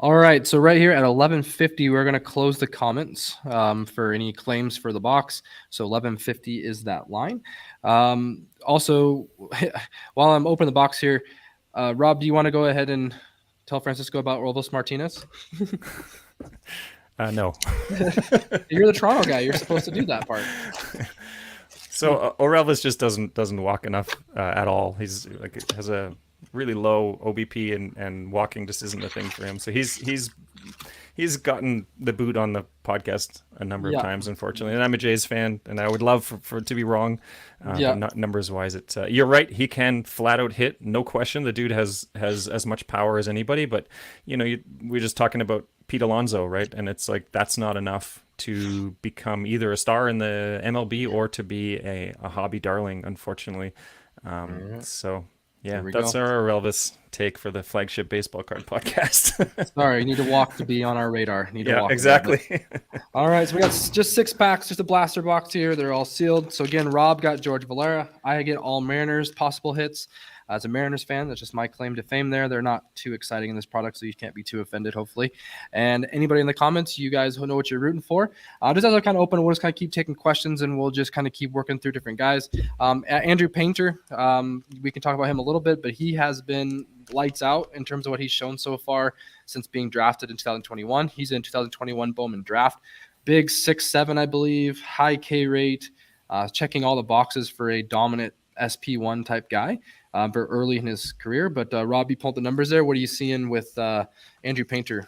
All right, so right here at 11:50, we're going to close the comments for any claims for the box. So 11:50 is that line. Also, while I'm opening the box here, Rob, do you want to go ahead and tell Francisco about Orvis Martinez? No. You're the Toronto guy. You're supposed to do that part. So Orelvis just doesn't walk enough at all. He's has a really low OBP, and walking just isn't a thing for him. So he's gotten the boot on the podcast a number of times, unfortunately. And I'm a Jays fan, and I would love for it to be wrong. But not numbers wise. You're right. He can flat out hit, no question. The dude has as much power as anybody. But we're just talking about Pete Alonso, right? And it's like that's not enough to become either a star in the MLB or to be a hobby darling, unfortunately. So. Yeah, that's our Elvis take for the flagship baseball card podcast. Sorry, you need to walk to be on our radar. Exactly. All right, so we got just 6 packs, just a blaster box here. They're all sealed. So again, Rob got George Valera. I get all Mariners possible hits. As a Mariners fan, that's just my claim to fame there. They're not too exciting in this product, so you can't be too offended, hopefully. And anybody in the comments, you guys know what you're rooting for. Just as I kind of open, we'll just kind of keep taking questions, and we'll just kind of keep working through different guys. Andrew Painter, we can talk about him a little bit, but he has been lights out in terms of what he's shown so far since being drafted in 2021. He's in 2021 Bowman draft. Big 6'7", I believe, high K rate, checking all the boxes for a dominant SP1 type guy. Very early in his career, but Rob, you pulled the numbers there. What are you seeing with Andrew Painter?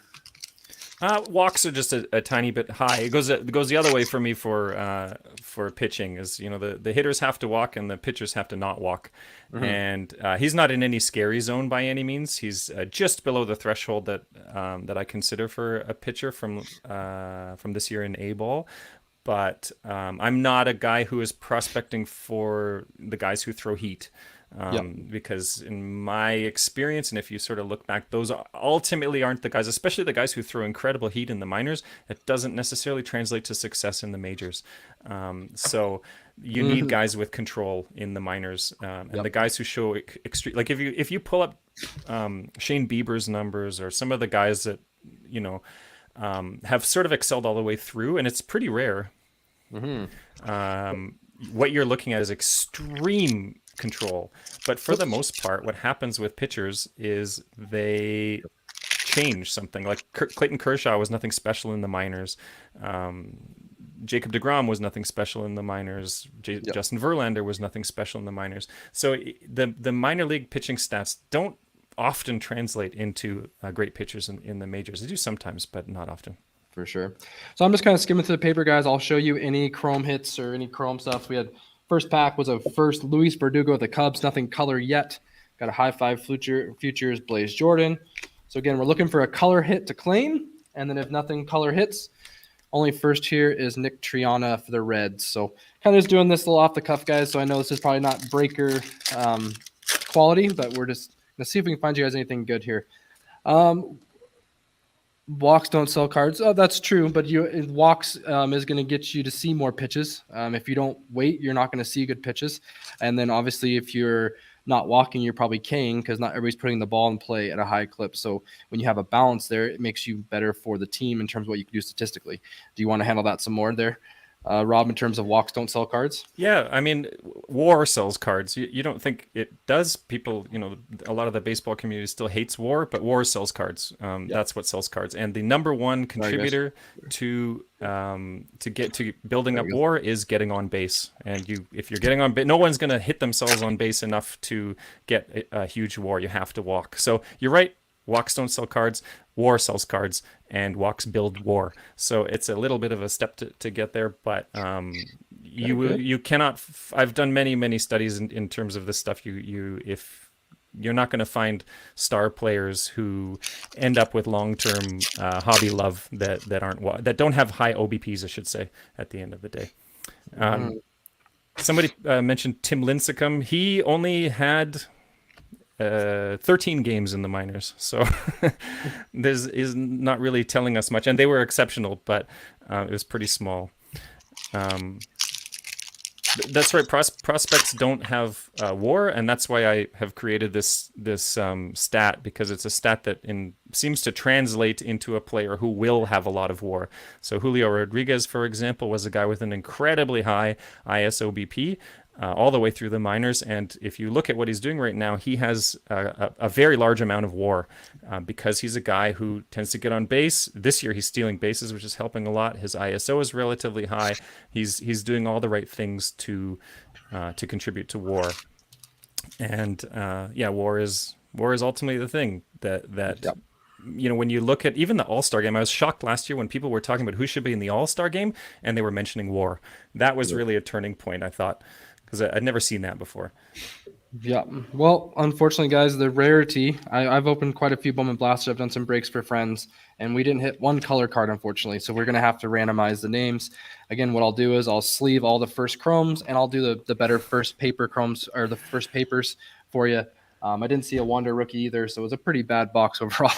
Walks are just a tiny bit high. It goes the other way for me for pitching. Is the hitters have to walk and the pitchers have to not walk, and he's not in any scary zone by any means. He's just below the threshold that I consider for a pitcher from this year in A ball. But I'm not a guy who is prospecting for the guys who throw heat. Because in my experience, and if you sort of look back, those ultimately aren't the guys, especially the guys who throw incredible heat in the minors. It doesn't necessarily translate to success in the majors. So you need guys with control in the minors, and the guys who show extreme. Like if you pull up Shane Bieber's numbers or some of the guys that have sort of excelled all the way through, and it's pretty rare. What you're looking at is extreme control, but for the most part, what happens with pitchers is they change something. Like Clayton Kershaw was nothing special in the minors. Jacob deGrom was nothing special in the minors. Justin Verlander was nothing special in the minors. So the minor league pitching stats don't often translate into great pitchers in the majors. They do sometimes, but not often. For sure. So I'm just kind of skimming through the paper, guys. I'll show you any chrome hits or any chrome stuff. We had first pack was a first Luis Verdugo with the Cubs, nothing color yet. Got a high five futures Blaze Jordan. So again, we're looking for a color hit to claim, and then if nothing color hits, only first here is Nick Triana for the Reds. So kind of just doing this a little off the cuff, guys. So I know this is probably not breaker quality, but we're just gonna see if we can find you guys anything good here. Walks don't sell cards. Oh, that's true. But walks is going to get you to see more pitches. If you don't wait, you're not going to see good pitches. And then obviously if you're not walking, you're probably K'ing because not everybody's putting the ball in play at a high clip. So when you have a balance there, it makes you better for the team in terms of what you can do statistically. Do you want to handle that some more there, Rob, in terms of walks don't sell cards? Yeah, I mean, war sells cards. You don't think it does? People, a lot of the baseball community still hates war, but war sells cards. That's what sells cards. And the number one contributor to get to building up war is getting on base. And if you're getting on base, no one's going to hit themselves on base enough to get a huge war. You have to walk. So you're right. Walks don't sell cards. War sells cards, and walks build war. So it's a little bit of a step to get there, but you cannot. I've done many studies in terms of this stuff. If you're not going to find star players who end up with long-term hobby love that don't have high OBPs, I should say, at the end of the day. Somebody mentioned Tim Lincecum. He only had 13 games in the minors, so this is not really telling us much, and they were exceptional, but it was pretty small. That's right, prospects don't have war, and that's why I have created this stat, because it's a stat that seems to translate into a player who will have a lot of war. So Julio Rodriguez, for example, was a guy with an incredibly high ISOBP, all the way through the minors, and if you look at what he's doing right now, he has a very large amount of war because he's a guy who tends to get on base. This year he's stealing bases, which is helping a lot. His ISO is relatively high. He's doing all the right things to contribute to war, and war is ultimately the thing that Yep. when you look at even the All-Star game, I was shocked last year when people were talking about who should be in the All-Star game, and they were mentioning war. That was really a turning point, I thought, because I'd never seen that before. Yeah. Well, unfortunately, guys, the rarity, I've opened quite a few Bowman Blasters. I've done some breaks for friends, and we didn't hit one color card, unfortunately. So we're going to have to randomize the names. Again, what I'll do is I'll sleeve all the first chromes, and I'll do the better first paper chromes, or the first papers for you. I didn't see a Wander rookie either, so it was a pretty bad box overall.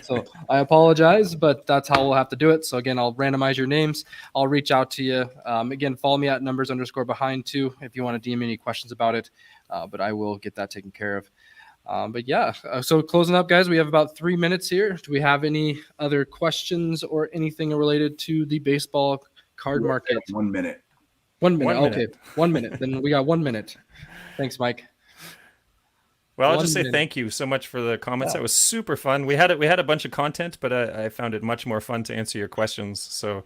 So I apologize, but that's how we'll have to do it. So again, I'll randomize your names. I'll reach out to you. Again, follow me at numbers_behind too if you want to DM any questions about it. But I will get that taken care of. So closing up, guys, we have about 3 minutes here. Do we have any other questions or anything related to the baseball card market? 1 minute. 1 minute. 1 minute. Okay, 1 minute. Then we got 1 minute. Thanks, Mike. Well, I'll just say thank you so much for the comments. That was super fun. We had a bunch of content, but I found it much more fun to answer your questions. So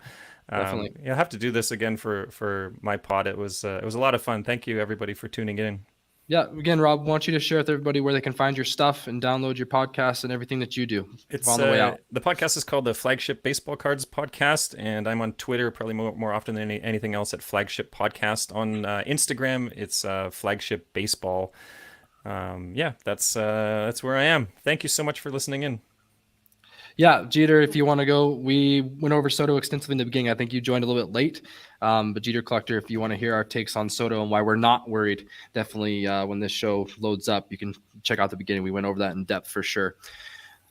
Definitely. I'll have to do this again for my pod. It was a lot of fun. Thank you, everybody, for tuning in. Yeah, again, Rob, I want you to share with everybody where they can find your stuff and download your podcast and everything that you do. It's on the way out. The podcast is called the Flagship Baseball Cards Podcast, and I'm on Twitter probably more often than anything else at Flagship Podcast. On Instagram, it's Flagship Baseball. That's where I am. Thank you so much for listening in. Yeah, Jeter, if you want to go, we went over Soto extensively in the beginning. I think you joined a little bit late. But Jeter Collector, if you want to hear our takes on Soto and why we're not worried, definitely when this show loads up, you can check out the beginning. We went over that in depth for sure.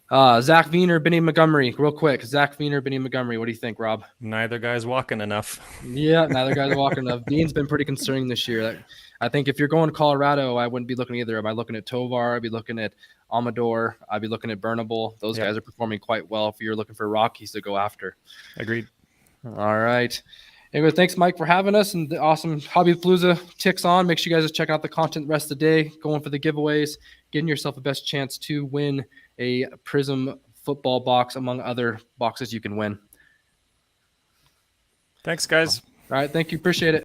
Zach Wiener, Benny Montgomery, real quick. Zach Wiener, Benny Montgomery. What do you think, Rob? Neither guy's walking enough. Yeah, neither guy's walking enough. Dean's been pretty concerning this year. I think if you're going to Colorado, I wouldn't be looking either. Am I looking at Tovar? I'd be looking at Amador. I'd be looking at Burnable. Those guys are performing quite well if you're looking for Rockies to go after. Agreed. All right. Anyway, thanks, Mike, for having us. And the awesome Hobbypalooza ticks on. Make sure you guys check out the content the rest of the day, going for the giveaways, getting yourself the best chance to win a Prism football box among other boxes you can win. Thanks, guys. All right. Thank you. Appreciate it.